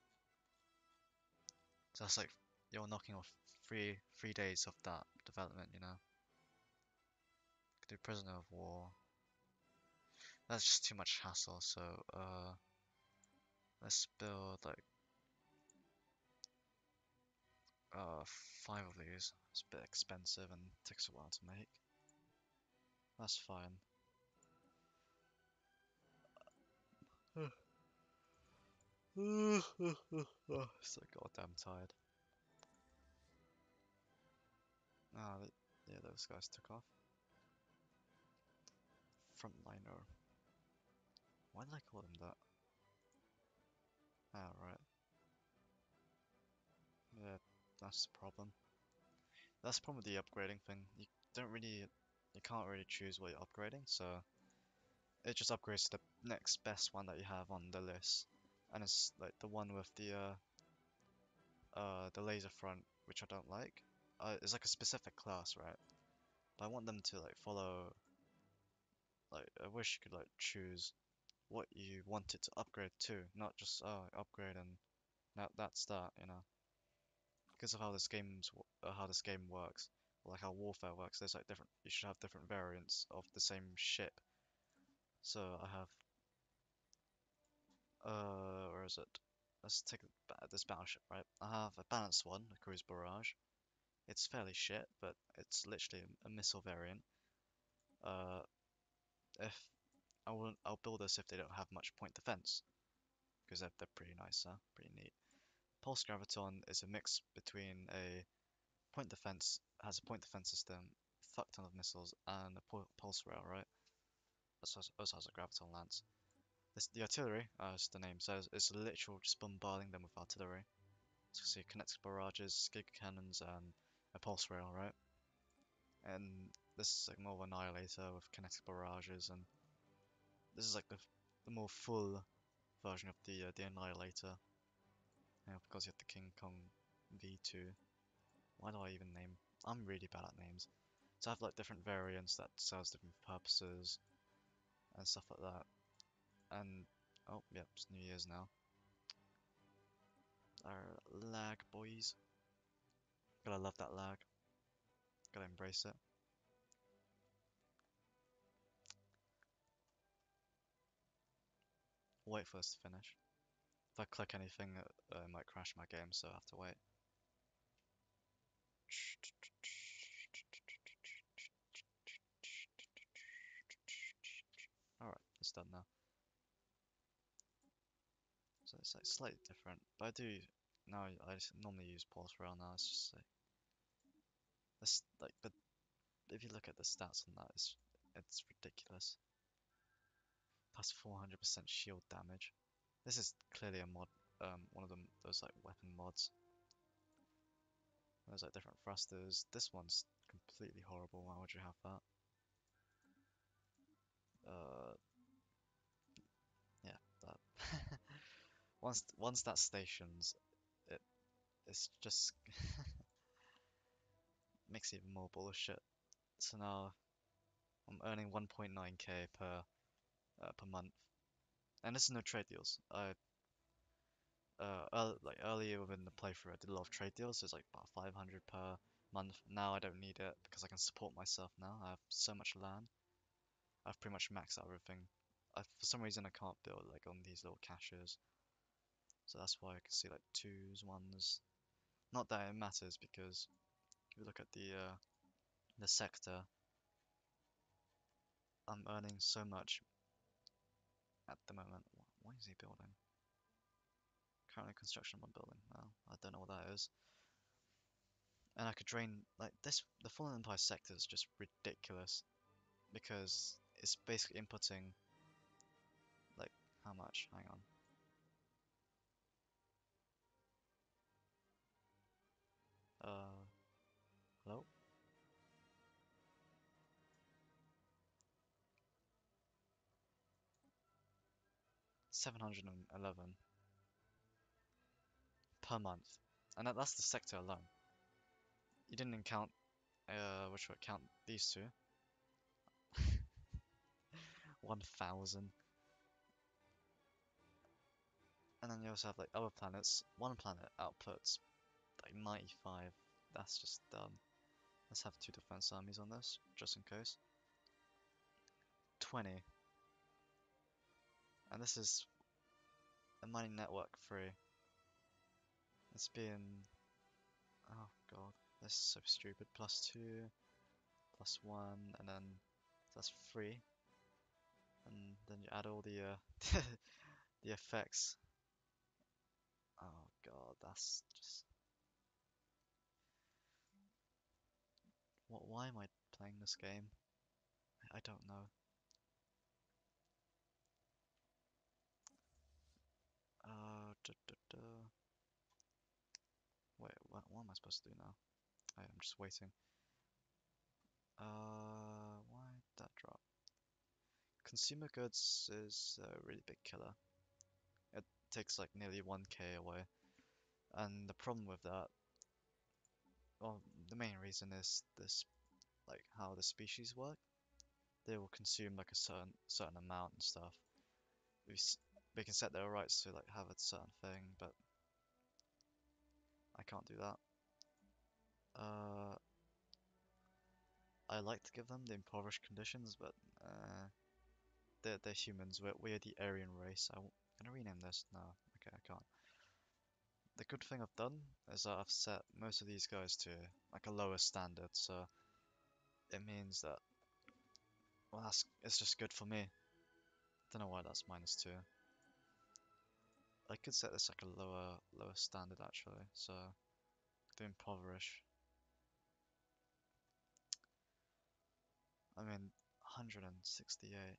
So that's like you're knocking off three days of that development, you know. Could do prisoner of war. That's just too much hassle. So let's build like uh 5 of these. It's a bit expensive and takes a while to make. That's fine. So goddamn tired. Ah, yeah, those guys took off. Frontliner. Why did I call them that? Ah, right. Yeah, that's the problem. That's the problem with the upgrading thing. You can't really choose what you're upgrading, so it just upgrades to the next best one that you have on the list. And it's like the one with the laser front, which I don't like. It's like a specific class, right? But I want them to like follow. Like, I wish you could like choose what you want it to upgrade to, not just upgrade and that's that, you know. Because of how this game works, or like how warfare works. There's like different. You should have different variants of the same ship. So I have where is it? Let's take this battleship, right? I have a balanced one, a cruise barrage. It's fairly shit, but it's literally a missile variant. Uh, if I'll build this if they don't have much point defense, because they're pretty nice, pretty neat. Pulse graviton is a mix between a point defense has a point defense system, fuck ton of missiles, and a pulse rail, right? Also has a graviton lance. The artillery, as the name says, is literal just bombarding them with artillery. So you see kinetic barrages, giga cannons, and a pulse rail, right? And this is like more of an annihilator with kinetic barrages, and this is like the more full version of the annihilator. Yeah, because you have the King Kong V2. Why do I even name? I'm really bad at names. So I have like different variants that serves different purposes and stuff like that. And oh yeah, it's New Year's now. Our lag, boys. Gotta love that lag. Gotta embrace it. Wait for this to finish. If I click anything, it might crash my game, so I have to wait. Alright, it's done now. So it's like slightly different, but I do now. I just normally use pulse rail now. It's just like this, like, but if you look at the stats on that, it's ridiculous. Plus 400% shield damage. This is clearly a mod, one of them those like weapon mods. There's like different thrusters. This one's completely horrible. Why would you have that? Uh, yeah, that. Once that stations, it it's just makes it even more bullshit. So now I'm earning 1.9k per month, and this is no trade deals. Like earlier within the playthrough, I did a lot of trade deals. So it's like about 500 per month. Now I don't need it because I can support myself now. I have so much land. I've pretty much maxed out everything. For some reason I can't build like on these little caches. So that's why I can see like twos, ones. Not that it matters because if you look at the sector, I'm earning so much at the moment. What is he building? Currently construction on building. Well, I don't know what that is. And I could drain like this. The Fallen Empire sector is just ridiculous because it's basically inputting like how much? Hang on. Hello? 711 per month, and that's the sector alone. You didn't even count, which would count these two. 1,000. And then you also have like other planets. One planet outputs like 95. That's just dumb. Let's have two defense armies on this, just in case. 20. And this is a mining network free. It's been... Oh god, this is so stupid. +2, +1, and then that's 3. And then you add all the the effects. Oh god, that's just... Why am I playing this game? I don't know. Da. Wait, what am I supposed to do now? I'm just waiting. Why did that drop? Consumer goods is a really big killer. It takes like nearly 1k away. And the problem with that, well, the main reason is this, like how the species work. They will consume like a certain amount and stuff. They can set their rights to like have a certain thing, but I can't do that. I like to give them the impoverished conditions, but they're humans. We're the Aryan race. Can I rename this? No, okay, I can't. The good thing I've done is that I've set most of these guys to like a lower standard, so it means that, well, it's just good for me. Don't know why that's -2. I could set this like a lower standard actually, so the impoverish. I mean, 168.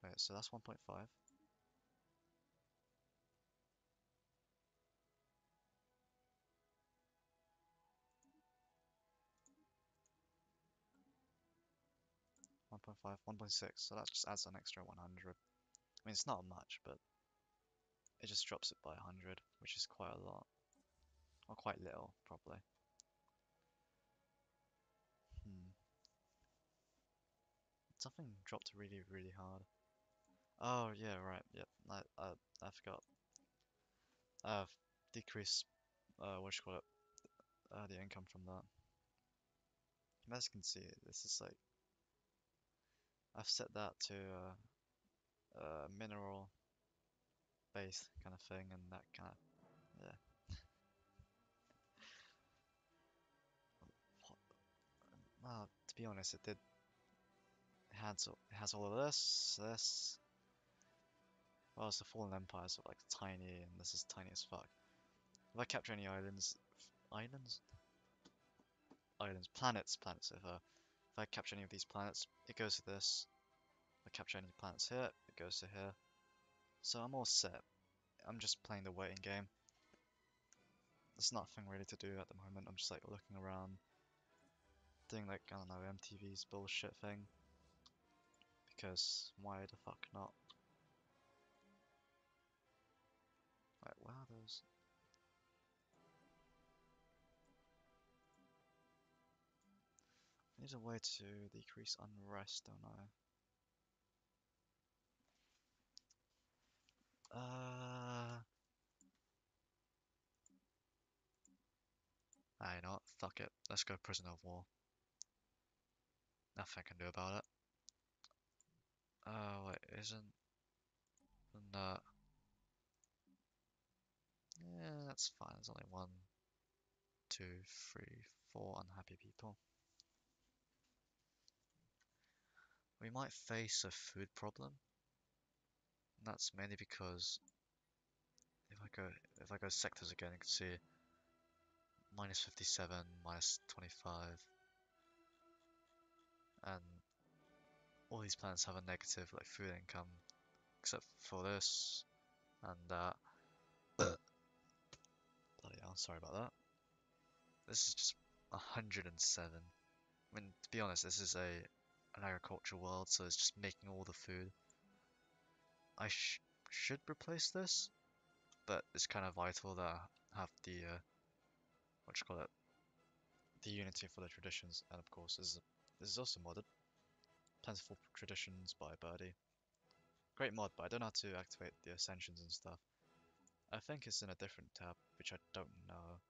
Wait, so that's 1.5. 1.5, 1.6, so that just adds an extra 100. I mean, it's not much, but it just drops it by 100, which is quite a lot. Or quite little, probably. Hmm. Something dropped really, really hard. Oh, yeah, right, yep. I forgot. I've decreased, what you call it, the income from that. As you can see, this is like, I've set that to mineral based kind of thing, and that kind of, yeah. Well, to be honest, it has all of this. Well, it's the Fallen Empires are like tiny, and this is tiny as fuck. If I capture any islands, planets. If I capture any of these planets, it goes to this. If I capture any planets here, it goes to here. So I'm all set. I'm just playing the waiting game. There's nothing really to do at the moment. I'm just like looking around, doing like, I don't know, MTV's bullshit thing. Because why the fuck not? Like, wow, those. I need a way to decrease unrest, don't I? You know what? Fuck it. Let's go prisoner of war. Nothing I can do about it. Oh, wait, isn't that... Yeah, that's fine. There's only one, two, three, four unhappy people. We might face a food problem. And that's mainly because if I go sectors again, you can see minus 57, minus 25, and all these planets have a negative like food income, except for this and that. Bloody hell, sorry about that. This is just 107. I mean, to be honest, this is an agricultural world, so it's just making all the food. I should replace this, but it's kind of vital that I have the what you call it, the unity for the traditions, and of course, this is also modded. Plentiful Traditions by Birdie. Great mod, but I don't know how to activate the ascensions and stuff. I think it's in a different tab, which I don't know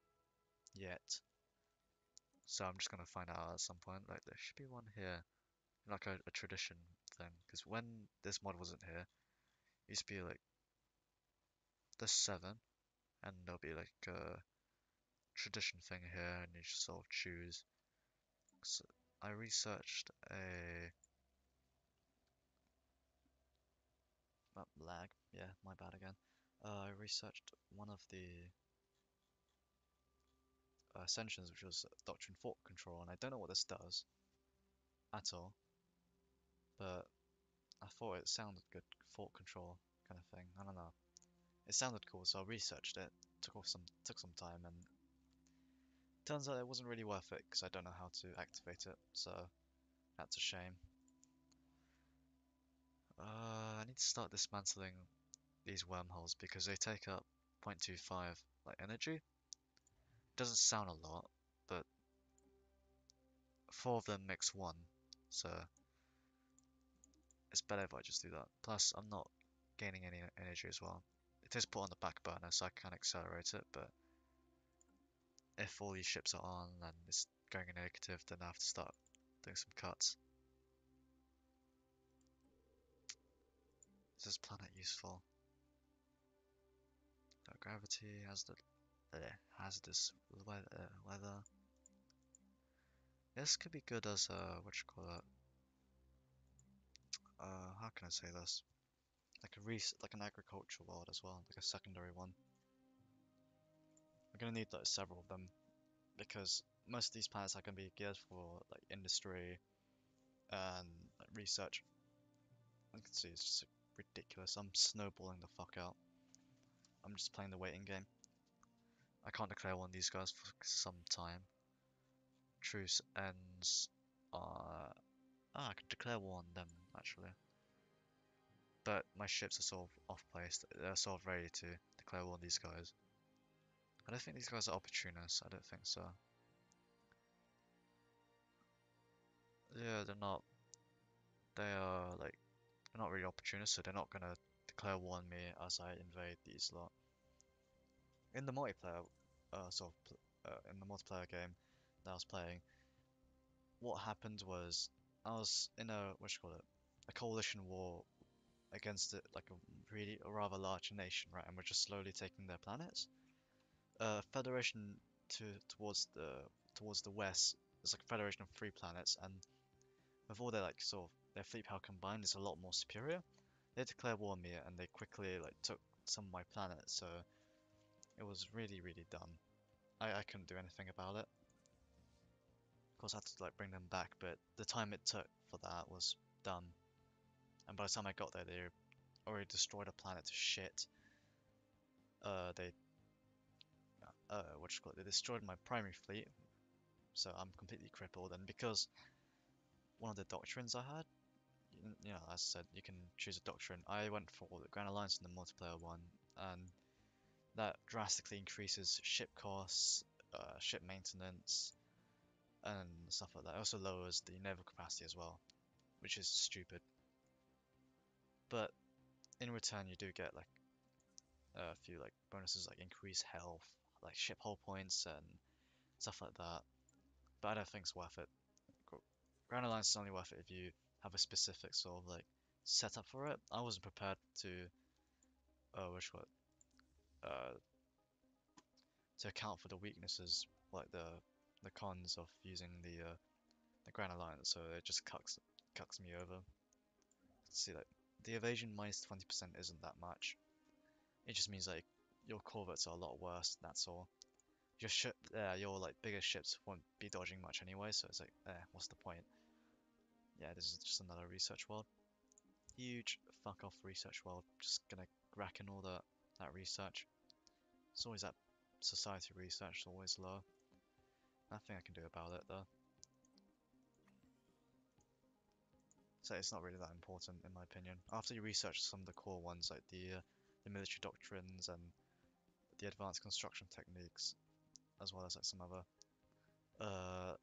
yet. So I'm just gonna find out at some point. Like there should be one here, like a tradition thing. Because when this mod wasn't here, it used to be like the 7, and there'll be like a tradition thing here, and you just sort of choose. So I researched a lag. Yeah, my bad again. I researched one of the ascensions, which was Doctrine Thought Control, and I don't know what this does at all, but I thought it sounded good. Thought control kind of thing. I don't know. It sounded cool, so I researched it. Took some time, and turns out it wasn't really worth it because I don't know how to activate it. So that's a shame. I need to start dismantling these wormholes because they take up 0.25 like energy. Doesn't sound a lot, but 4 of them makes 1, so it's better if I just do that. Plus, I'm not gaining any energy as well. It is put on the back burner, so I can accelerate it, but if all these ships are on and it's going negative, then I have to start doing some cuts. Is this planet useful? Gravity, hazardous weather. This could be good as a, what you call it? How can I say this? Like an agricultural world as well, like a secondary one. I'm gonna need like several of them because most of these planets are gonna be geared for like industry and like, research. I can see it's just like, ridiculous. I'm snowballing the fuck out. I'm just playing the waiting game. I can't declare one of these guys for some time. Truce ends. I could declare war on them actually, but my ships are sort of off placed. They're sort of ready to declare war on these guys. I don't think these guys are opportunists. I don't think so. Yeah, they're not. They are like they're not really opportunists, so they're not gonna declare war on me as I invade these lot. In the multiplayer, in the multiplayer game that I was playing, what happened was I was in a what you call it, a coalition war against it, like a rather large nation, right? And we're just slowly taking their planets. Federation to towards the west is like a federation of 3 planets, and with all their like sort of their fleet power combined is a lot more superior. They declared war on me, and they quickly like took some of my planets, so it was really dumb. I couldn't do anything about it. Of course, I had to like bring them back, but the time it took for that was dumb. And by the time I got there, they already destroyed a planet to shit. They what you call it? They destroyed my primary fleet, so I'm completely crippled. And because one of the doctrines I had, you know, as I said, you can choose a doctrine. I went for the Grand Alliance in the multiplayer one, and that drastically increases ship costs, ship maintenance, and stuff like that. It also lowers the naval capacity as well, which is stupid. But in return, you do get like a few like bonuses like increased health, like ship hull points, and stuff like that. But I don't think it's worth it. Ground Alliance is only worth it if you have a specific sort of like setup for it. I wasn't prepared to, which what, uh, to account for the weaknesses, like the cons of using the Grand Alliance, so it just cucks me over. See, like the evasion minus 20% isn't that much. It just means like your corvettes are a lot worse. That's all. Your ship, your like bigger ships won't be dodging much anyway, so it's like, what's the point? Yeah, this is just another research world. Huge fuck off research world. Just gonna rack in all that research. It's always that society research, is always low. Nothing I can do about it though. So it's not really that important in my opinion. After you research some of the core ones like the military doctrines and the advanced construction techniques, as well as like some other uh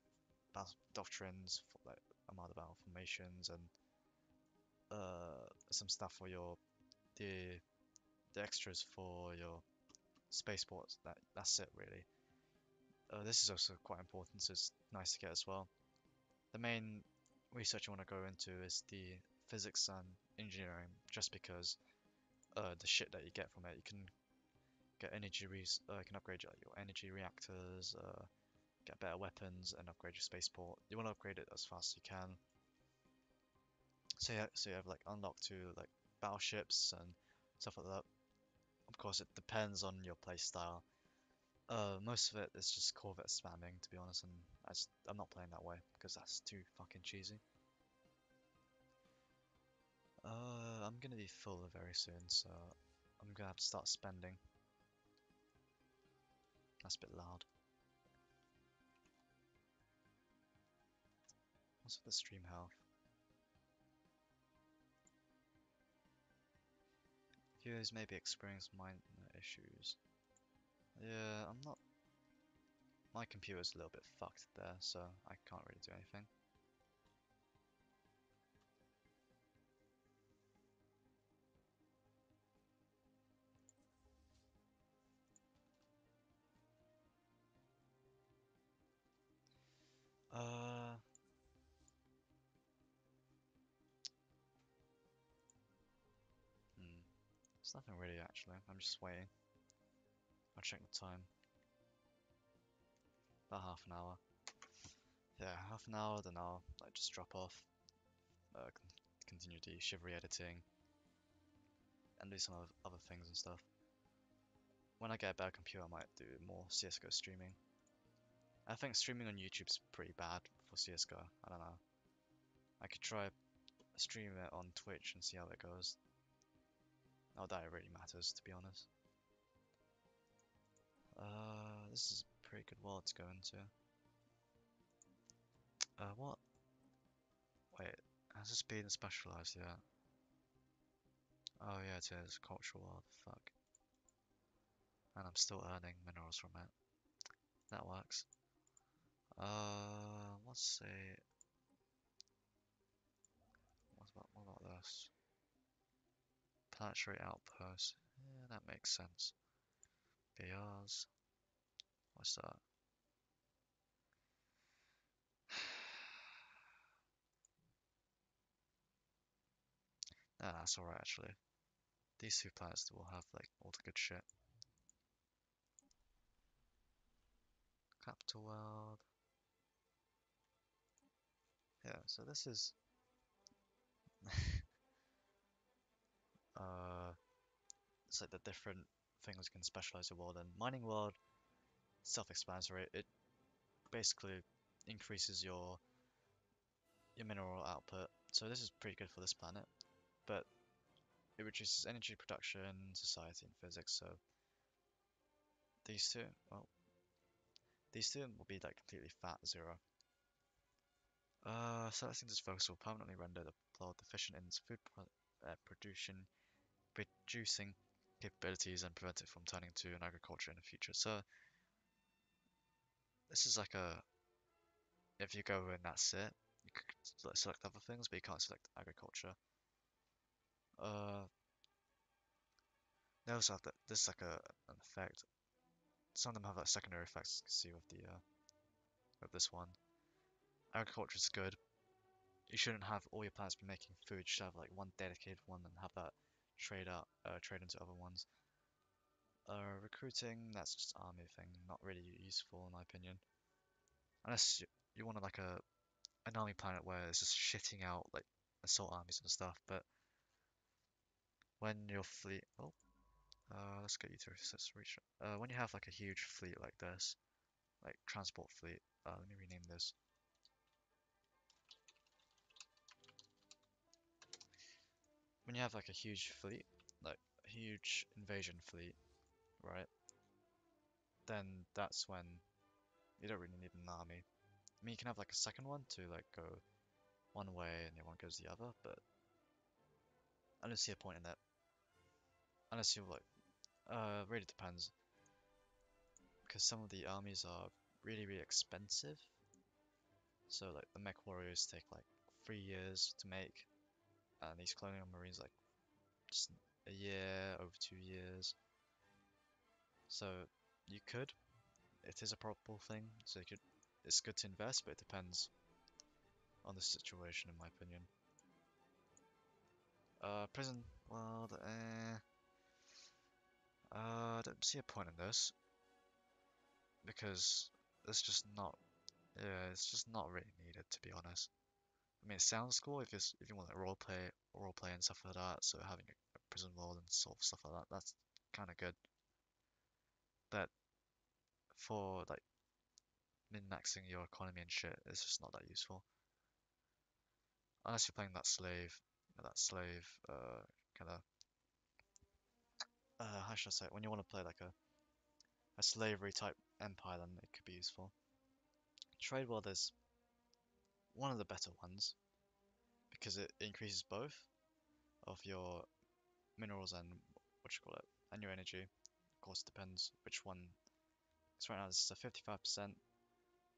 doctrines for like armada battle formations and some stuff for your the the extras for your spaceports. That's it really. This is also quite important, so it's nice to get as well. The main research I want to go into is the physics and engineering, just because the shit that you get from it, you can get you can upgrade your energy reactors, get better weapons, and upgrade your spaceport. You want to upgrade it as fast as you can. So you have like unlocked to like battleships and stuff like that. Of course, it depends on your playstyle. Most of it is just Corvette spamming, to be honest, and I'm not playing that way because that's too fucking cheesy. I'm gonna be full very soon, so I'm gonna have to start spending. That's a bit loud. What's with the stream health? Viewers may be experiencing minor issues. Yeah, I'm not. My computer's a little bit fucked there, so I can't really do anything. Uh, It's nothing really actually. I'm just waiting. I'll check the time. About half an hour. Yeah, half an hour, then I'll like just drop off. Continue the chivalry editing and do some other things and stuff. When I get a better computer, I might do more CSGO streaming. I think streaming on YouTube's pretty bad for CSGO. I don't know. I could try stream it on Twitch and see how it goes. Not that it really matters, to be honest. This is a pretty good world to go into. What? Wait, has this been specialized yet? Oh yeah, it is. Cultural world, fuck. And I'm still earning minerals from it. That works. Let's see. What about this? Planetary outpost. Yeah, that makes sense. BRs. What's that? Nah, that's alright actually. These two planets will have like all the good shit. Capital world. Yeah, so this is uh it's like the different things you can specialize your world in. Mining world, self-explanatory. It basically increases your mineral output. So this is pretty good for this planet. But it reduces energy production, society, and physics. So these two, well, these two will be like completely fat zero. Selecting this focus will permanently render the plot deficient in its producing capabilities and prevent it from turning to an agriculture in the future. So this is like a, if you go and that's it, you could like, select other things, but you can't select agriculture. Uh, they also have that. This is like an effect. Some of them have like secondary effects. You can see with the with this one. Agriculture is good. You shouldn't have all your planets be making food. You should have like one dedicated one and have that trade into other ones. Recruiting, that's just army thing, not really useful in my opinion. Unless you want like an army planet where it's just shitting out like assault armies and stuff. But when your fleet, let's get you to reach. When you have like a huge fleet like this, like transport fleet. Let me rename this. When you have like a huge fleet, like a huge invasion fleet, right? Then that's when you don't really need an army. I mean, you can have like a second one to like go one way and the other one goes the other, but I don't see a point in that. Unless you like, really depends, because some of the armies are really expensive. So like the mech warriors take like 3 years to make, and these colonial marines like just a year, over 2 years. So you could, it is a probable thing. So you could, it's good to invest, but it depends on the situation, in my opinion. Prison world, I don't see a point in this because it's just not, yeah, it's just not really needed to be honest. I mean, it sounds cool if you want like role play and stuff like that. So having a prison world and sort of stuff like that, that's kind of good. But for like min-maxing your economy and shit, it's just not that useful. Unless you're playing that slave, kind of, how should I say it? When you want to play like a slavery type empire, then it could be useful. Trade world is one of the better ones because it increases both of your minerals and what you call it, and your energy. Of course, it depends which one. Because right now this is a 55% and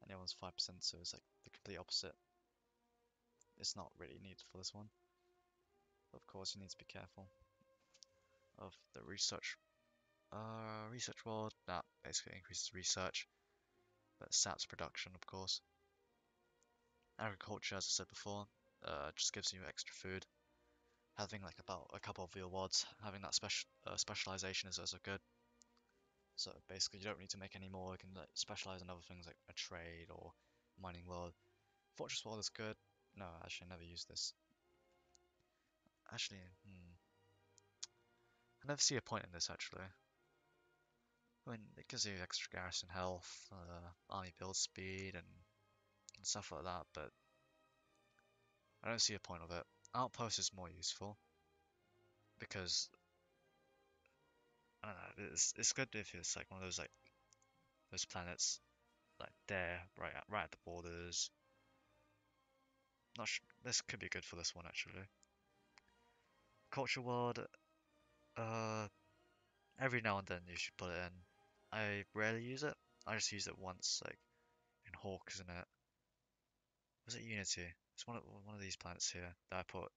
the other one's 5%, so it's like the complete opposite. It's not really needed for this one. Of course, you need to be careful of the research. Research world, that basically increases research, but saps production, of course. Agriculture, as I said before, just gives you extra food. Having like about a couple of your wards, having that specialization is also good. So basically, you don't need to make any more. You can like, specialize in other things like a trade or mining world. Fortress world is good. No, actually, I never used this. Actually, I never see a point in this actually. I mean, it gives you extra garrison health, army build speed, and stuff like that, but I don't see a point of it. Outpost is more useful because I don't know. It's good if it's like one of those planets like there, right at the borders. Not sure, this could be good for this one actually. Culture world, uh, every now and then you should put it in. I rarely use it. I just use it once, like in Hawk, isn't it? Was it Unity? It's one of these planets here that I put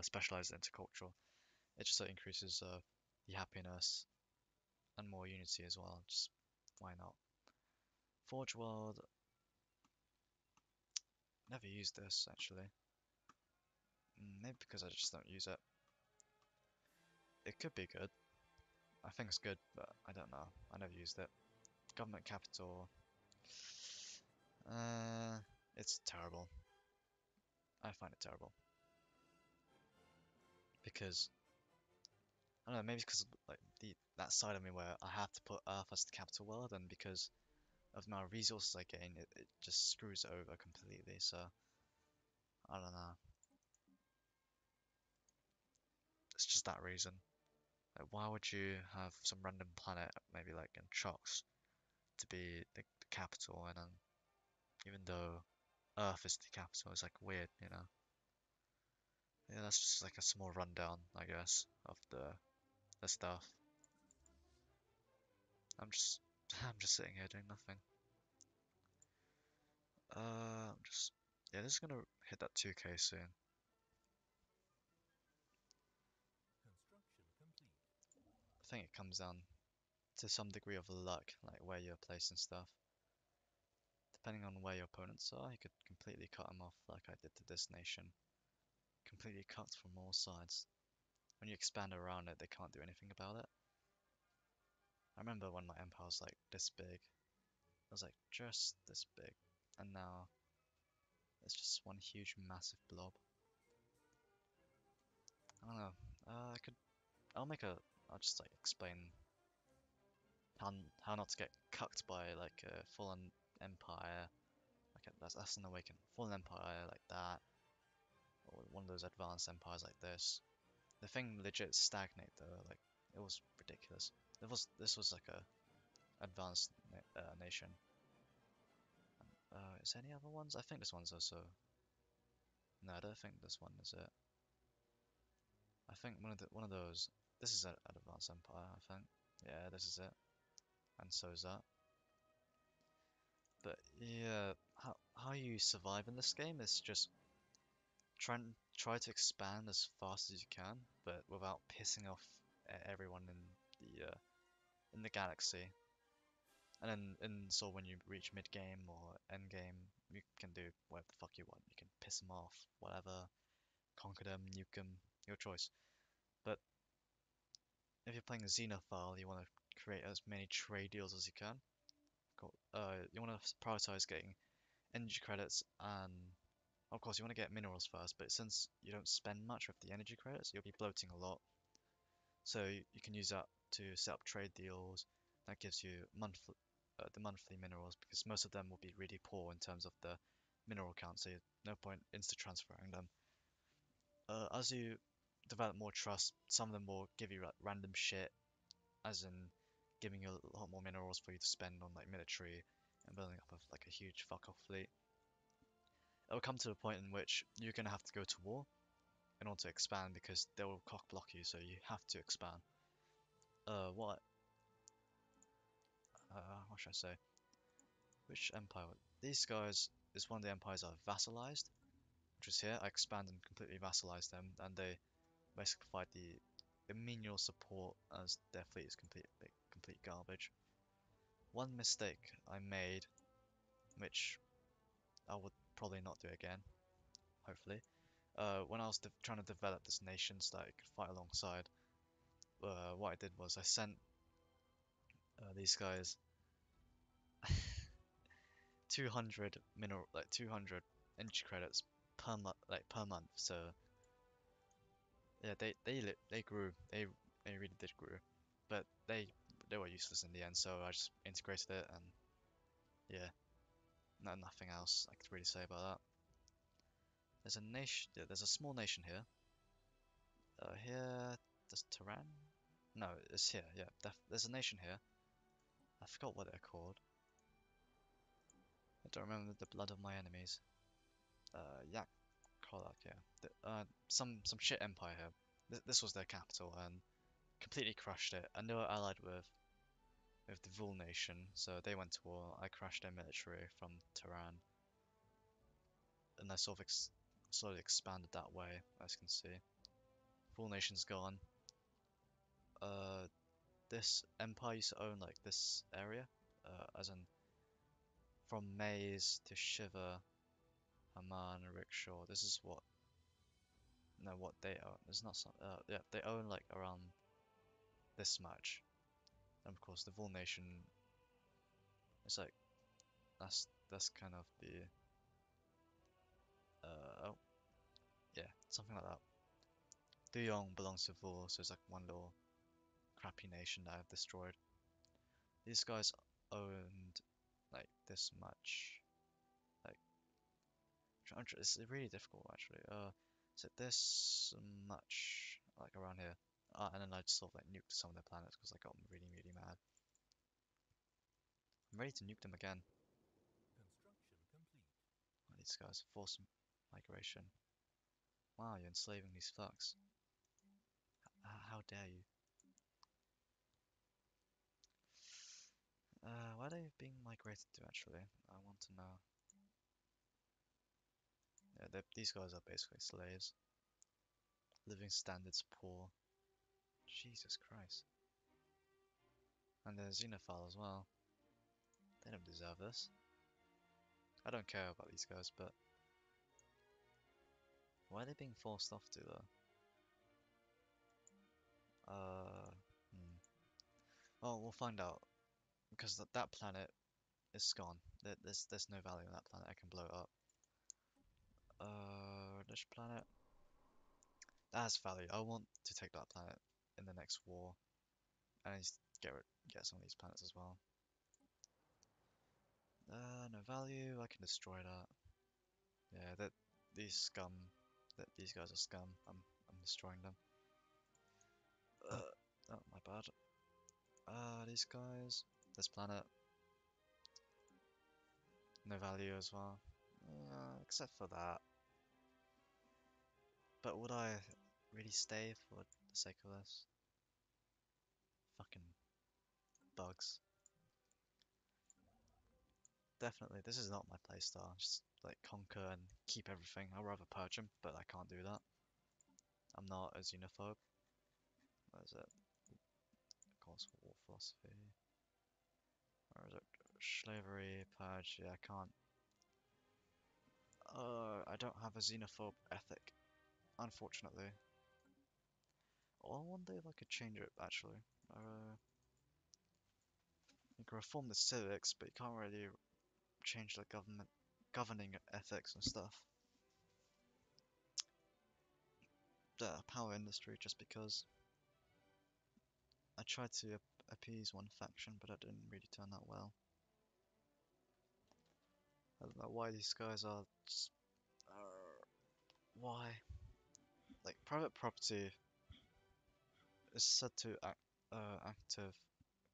specialized into cultural. It just increases the happiness and more unity as well. Just why not? Forge world, never used this actually. Maybe because I just don't use it. It could be good. I think it's good, but I don't know. I never used it. Government capital. Uh, it's terrible. I find it terrible because I don't know. Maybe because like that side of me where I have to put Earth as the capital world, and because of the amount of resources I gain, it just screws it over completely. So I don't know. It's just that reason. Like, why would you have some random planet, maybe like in Chox, to be the capital, and then even though Earth is the capital, it's like weird, you know? Yeah, that's just like a small rundown, I guess, of the stuff. I'm just I'm just sitting here doing nothing. I'm just yeah, this is gonna hit that 2K soon. I think it comes down to some degree of luck, like where you're placed and stuff. depending on where your opponents are, you could completely cut them off like I did to this nation. Completely cut from all sides. When you expand around it, they can't do anything about it. I remember when my empire was like this big. It was like just this big. And now it's just one huge massive blob. I don't know. I could. I'll just like explain how not to get cucked by like a full-on empire. Like that's an awakened full-on empire like that, or one of those advanced empires like this. The thing legit stagnate though. Like it was ridiculous. This was like a advanced nation. Is there any other ones? I think this one's also. No, I don't think this one is it. I think one of those. This is an advanced empire. I think. Yeah, this is it. And so is that. But yeah, how you survive in this game is just try to expand as fast as you can, but without pissing off everyone in the galaxy. And then so when you reach mid game or end game, you can do whatever the fuck you want. You can piss them off, whatever, conquer them, nuke them, your choice. But if you're playing a Xenophile, you want to create as many trade deals as you can. You want to prioritize getting energy credits, and of course you want to get minerals first, but since you don't spend much with the energy credits, you'll be bloating a lot. So you can use that to set up trade deals. That gives you the monthly minerals, because most of them will be really poor in terms of the mineral count, so no point insta transferring them. As you develop more trust, some of them will give you like random shit, as in giving you a lot more minerals for you to spend on like military and building up like a huge fuck off fleet. It'll come to a point in which you're gonna have to go to war in order to expand, because they will cock block you, so you have to expand. What? What should I say? Which empire? These guys is one of the empires I've vassalized, which is here. I expand and completely vassalize them, and they basically provide the menial support, as their fleet is complete garbage. One mistake I made, which I would probably not do again, hopefully, when I was trying to develop this nation so that I could fight alongside, what I did was I sent these guys 200 energy credits per month. So yeah, they grew. They really did grow, but they were useless in the end. So I just integrated it, and yeah, nothing else I could really say about that. There's a nation. Yeah, there's a small nation here. Here, there's Tehran. No, it's here. Yeah, there's a nation here. I forgot what they're called. I don't remember the blood of my enemies. Yak Kolak, yeah. Some shit empire here. This was their capital and completely crushed it. And they were allied with the Vul nation, so they went to war. I crashed their military from Tehran, and I sort of slowly expanded that way, as you can see. Vul nation's gone. Uh, this empire used to own like this area, as in from Maze to Shiva, Haman, Rickshaw. This is what they own. It's not some, yeah, they own like around this much. And of course, the Vul nation is like that's kind of the oh yeah, something like that. Duyong belongs to Vul, so it's like one little crappy nation that I've destroyed. These guys owned like this much. Like it's really difficult actually. Is it this much like around here? And then I just sort of like nuked some of their planets because I got really mad. I'm ready to nuke them again. These guys, forced migration. Wow, you're enslaving these fucks. How dare you? Where are they being migrated to actually? I want to know. Yeah, these guys are basically slaves. Living standards poor. Jesus Christ. And they're xenophile as well. They don't deserve this. I don't care about these guys, but why are they being forced off to though? Hmm. Oh, we'll find out because that planet is gone. There's no value on that planet. I can blow it up. This planet that has value. I want to take that planet in the next war, and I need to get some of these planets as well. No value. I can destroy that. Yeah, that these scum. That these guys are scum. I'm destroying them. Oh my bad. These guys. This planet. No value as well. Except for that. But would I really stay for the sake of this? Fucking bugs. Definitely, this is not my playstyle. Just like conquer and keep everything. I'd rather purge them, but I can't do that. I'm not a xenophobe. What is it? Course war philosophy. Or is it slavery, purge? Yeah, I can't. I don't have a xenophobe ethic, unfortunately. Or one day if I could change it, actually. You can reform the civics, but you can't really change the government governing ethics and stuff. The power industry, just because I tried to appease one faction, but it didn't really turn out well. I don't know why these guys are just, why? Like, private property is said to active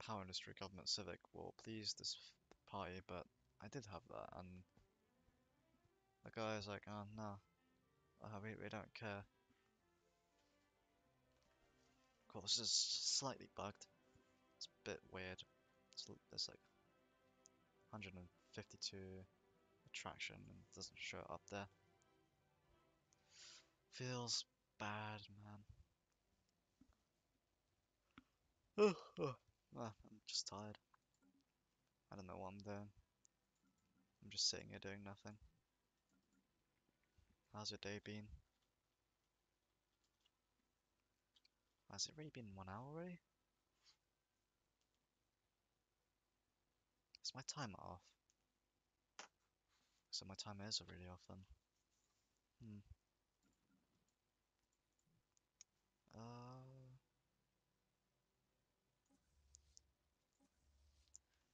power industry, government, civic will please this party, but I did have that, and the guy is like, oh no, we don't care. Of course, this is slightly bugged. It's a bit weird. There's like 152 attraction and it doesn't show up there. Feels bad, man. I'm just tired. I don't know what I'm doing. I'm just sitting here doing nothing. How's your day been? Has it really been 1 hour already? Is my timer off? So my timer is already off then. Hmm. Uh,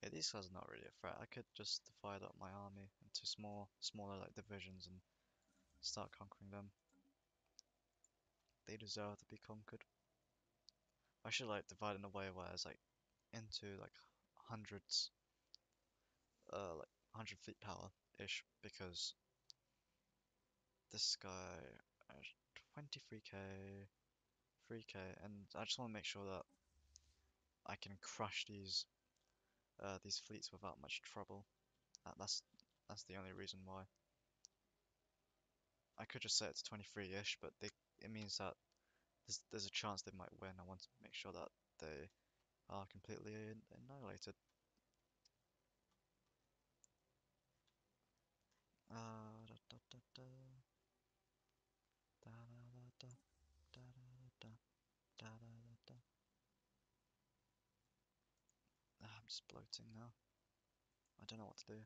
yeah, these guys are not really a threat. I could just divide up my army into smaller like divisions and start conquering them. They deserve to be conquered. I should like divide in a way where it's like into like hundreds, like 100 fleet power ish, because this guy has 23k, 3k, and I just want to make sure that I can crush these fleets without much trouble. That's the only reason why. I could just set it to 23-ish, but it means that there's a chance they might win. I want to make sure that they are completely annihilated. Da, da, da, da, da, da, da, da, da, da, da, da, da, da. I'm just bloating now. I don't know what to do.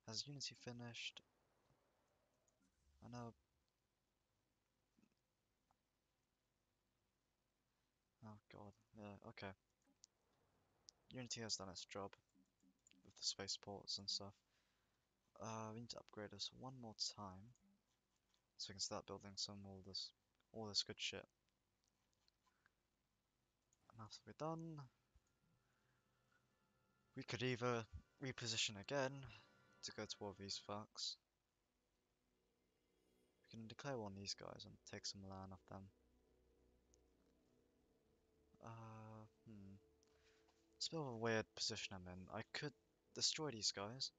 Has Unity finished? I know. Oh god. Yeah. Okay. Unity has done its job with the spaceports and stuff. We need to upgrade this one more time so we can start building all this good shit. And after we're done, we could either reposition again to go to war with these fucks. We can declare war on these guys and take some land off them. It's a bit of a weird position I'm in. I could destroy these guys.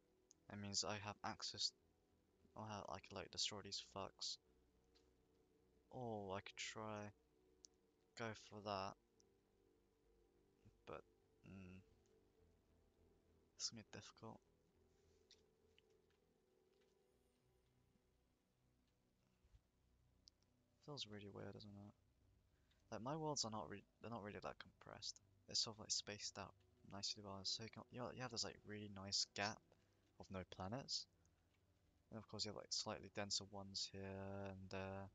That means I have access, or I could like destroy these fucks. Or I could try go for that, but it's gonna be difficult. Feels really weird, isn't it? Like my worlds are not really, they're not really that compressed. They're sort of like spaced out nicely well. So you have this like really nice gap of no planets. And of course you have like slightly denser ones here and there.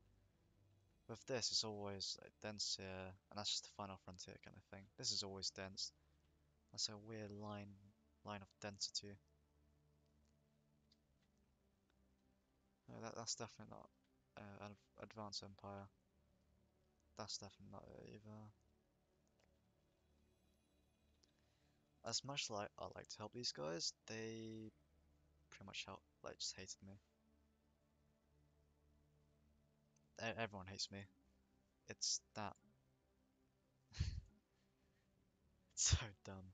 With this, it's always like dense here, and that's just the final frontier kind of thing. This is always dense. That's a weird line of density. That's definitely not an advanced empire. That's definitely not it either. As much like I like to help these guys, they pretty much just hated me. Everyone hates me. It's that. It's so dumb.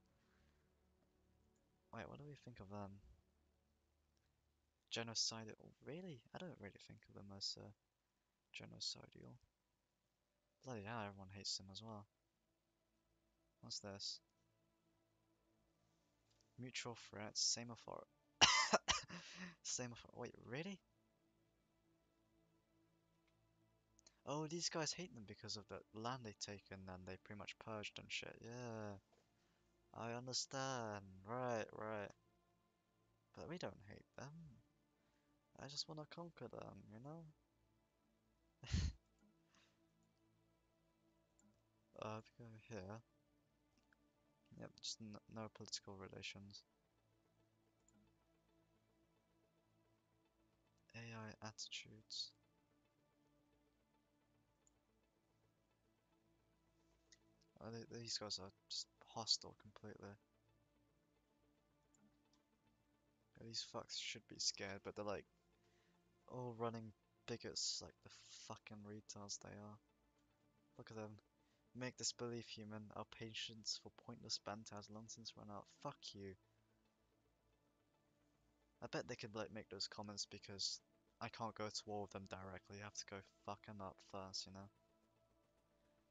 Wait, what do we think of them? Genocidal? Really? I don't really think of them as genocidal. Bloody hell, everyone hates them as well. What's this? Mutual threats, semaphore. Semaphore. Wait, really? Oh, these guys hate them because of the land they've taken and they pretty much purged and shit. Yeah, I understand. Right, right. But we don't hate them. I just want to conquer them, you know? If we go here. Yep, just no political relations. AI attitudes. These guys are just hostile completely. These fucks should be scared, but they're like all running bigots like the fucking retards they are. Look at them. Make this belief human. Our patience for pointless banter has long since run out. Fuck you. I bet they could like make those comments because I can't go to war with them directly. I have to go fuck them up first, you know?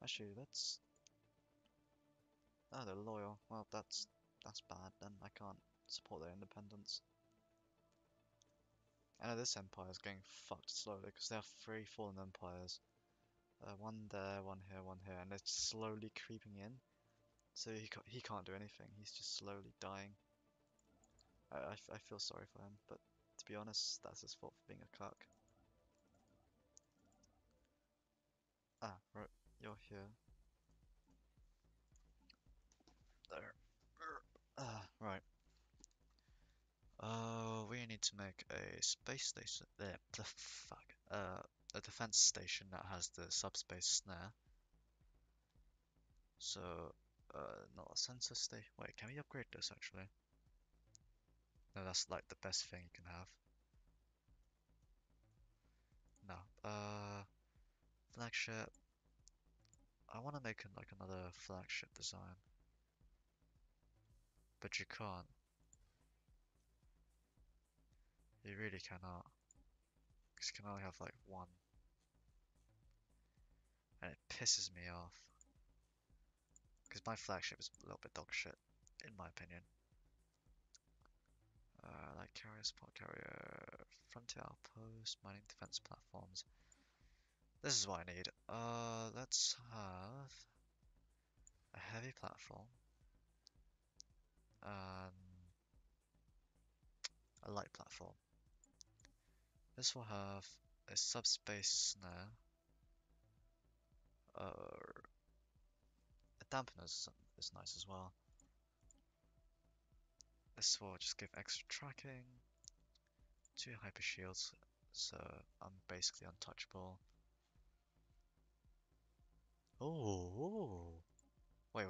Actually, let's... Oh, they're loyal. Well, that's bad. Then I can't support their independence. I know this empire is getting fucked slowly because they have three fallen empires. One there, one here, one here, and they're slowly creeping in. So he can't do anything. He's just slowly dying. I feel sorry for him, but to be honest, that's his fault for being a cuck. Ah, right, you're here. There. Right. We need to make a space station. There, fuck. A defense station that has the subspace snare. So, not a sensor station. Wait, can we upgrade this actually? No, that's like the best thing you can have. No. Flagship. I want to make like another flagship design, but you can't. You really cannot. Because you can only have like one. And it pisses me off. Because my flagship is a little bit dog shit, in my opinion. Like carrier, support carrier, frontier outpost, mining defense platforms. This is what I need. Let's have a heavy platform and a light platform. This will have a subspace snare. A dampener is nice as well. This will just give extra tracking, 2 hyper shields, so I'm basically untouchable. Oh, wait.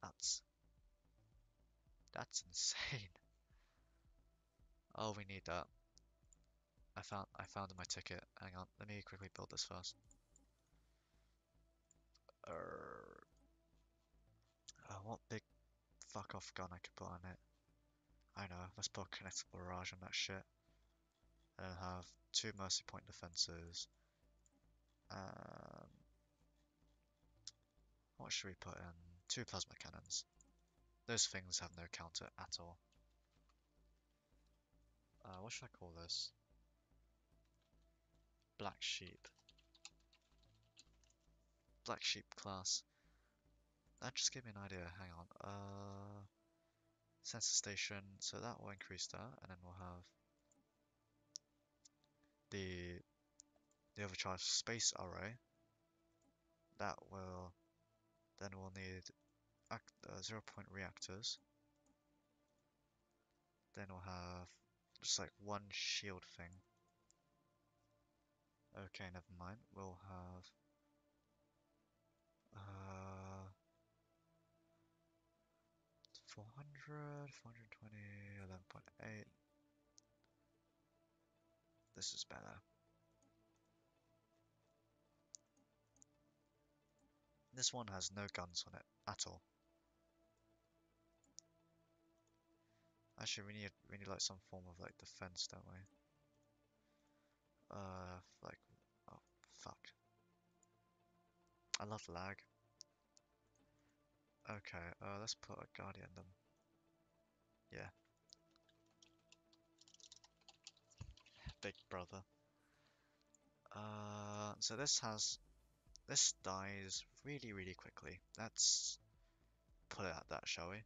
That's insane. Oh, we need that. I found my ticket. Hang on, let me quickly build this first. What big fuck off gun I could put on it? I know. Let's put a connectable barrage on that shit. And then have 2 mercy point defenses. Um, what should we put in? 2 plasma cannons. Those things have no counter at all. What should I call this? Black Sheep. Black Sheep class. That just gave me an idea. Hang on. Sensor station. So that will increase that, and then we'll have the overcharged space array. That will. Then we'll need 0-point reactors. Then we'll have just like one shield thing. Okay, never mind. We'll have 400, 420, 11.8. This is better. This one has no guns on it at all. Actually, we need like some form of like defense, don't we? Like, oh fuck. I love lag. Okay, let's put a guardian then. Yeah. Big brother. So this dies really, really quickly. Let's put it at that, shall we?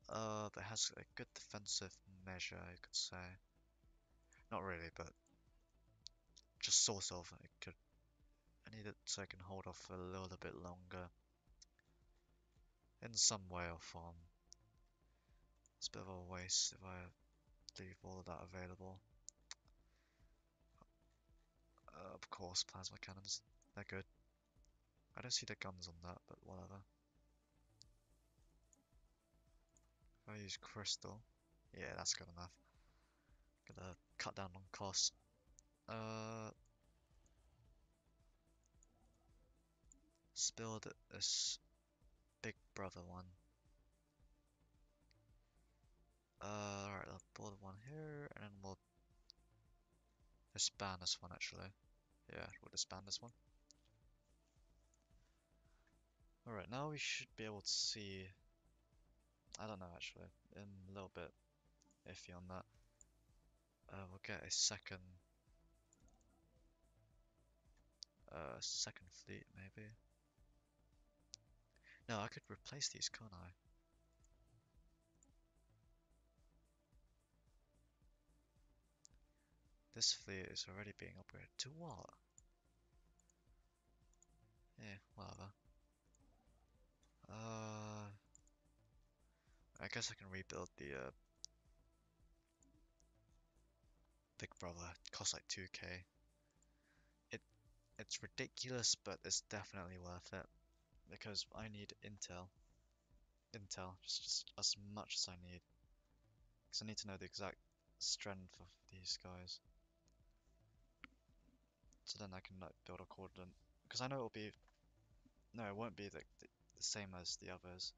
That has a good defensive measure, I could say. Not really, but just sort of. I need it so I can hold off a little bit longer. In some way or form. It's a bit of a waste if I leave all of that available. Of course, plasma cannons. They're good. I don't see the guns on that, but whatever. If I use crystal, yeah, that's good enough. Gonna cut down on costs. Let's build this big brother one. Alright, I'll build one here, and then we'll disband this one actually. Yeah, we'll disband this one. Alright, now we should be able to see. I don't know actually. I'm a little bit iffy on that. We'll get a second fleet maybe. No, I could replace these, can't I? This fleet is already being upgraded to what? Yeah, whatever. I guess I can rebuild the Big Brother. It costs like 2k. It's ridiculous, but it's definitely worth it because I need intel. Intel, just as much as I need, because I need to know the exact strength of these guys. So then I can like build a coordinate. Because I know it'll be. No, it won't be the same as the others,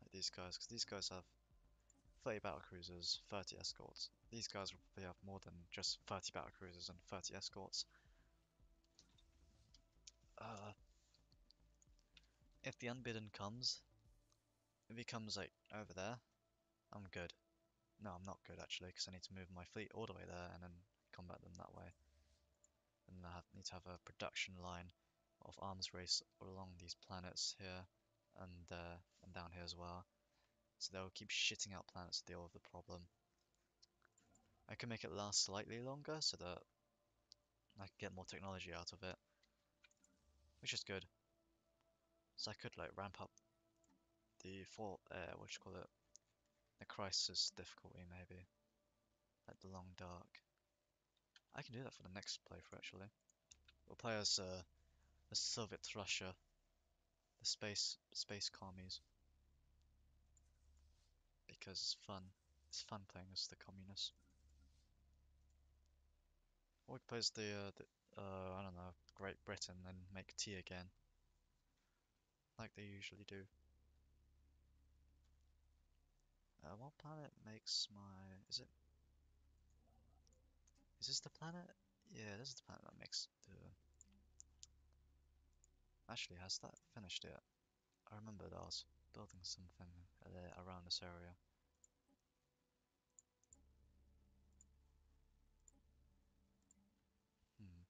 like these guys, because these guys have 30 battlecruisers, 30 escorts. These guys will probably have more than just 30 battlecruisers and 30 escorts. Uh, if the unbidden comes, if he comes like over there, I'm good. No, I'm not good actually, because I need to move my fleet all the way there and then combat them that way. And I need to have a production line of arms race along these planets here and down here as well. So they'll keep shitting out planets to deal with the problem. I can make it last slightly longer so that I can get more technology out of it, which is good. So I could like ramp up the what you call it, the crisis difficulty maybe, like the long dark. I can do that for the next playthrough actually. We'll play as the Soviet Russia, the space commies, because it's fun. It's fun playing as the communists. Or we play as I don't know, Great Britain and make tea again, like they usually do. What planet makes my? Is this the planet? Yeah, this is the planet that makes the. Actually, has that finished yet? I remember that I was building something around this area. Hmm.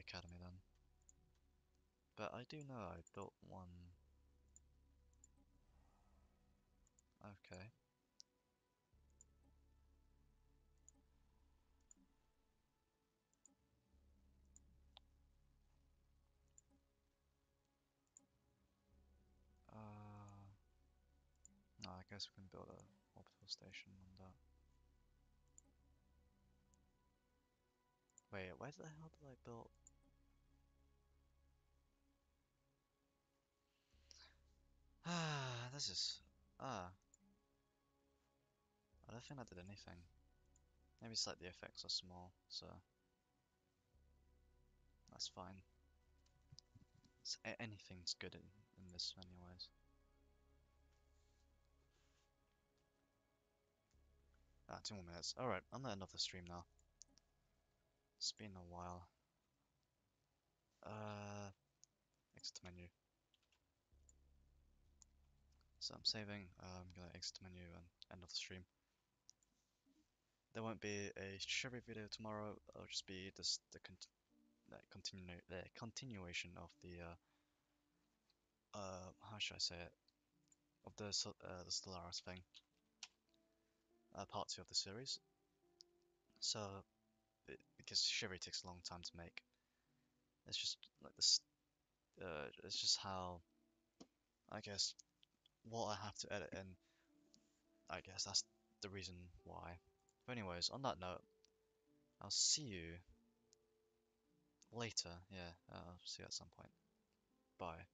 academy then. But I do know I built one. Okay. No, I guess we can build a orbital station on that. Wait, where the hell did I build? This is... Ah, I don't think I did anything. Maybe it's like the effects are small, so... That's fine. Anything's good in this anyways. Ah, 2 more minutes. Alright, I'm at another stream now. It's been a while. Exit menu. So I'm saving, I'm gonna exit menu and end of the stream. There won't be a Chevy video tomorrow, it'll just be this, the continuation of the, how should I say it? Of the Stellaris thing. Part 2 of the series. So, because Chevy takes a long time to make, it's just like this, it's just how, I guess, what I have to edit in, I guess that's the reason why. But anyways, on that note, I'll see you later. Yeah, I'll see you at some point. Bye.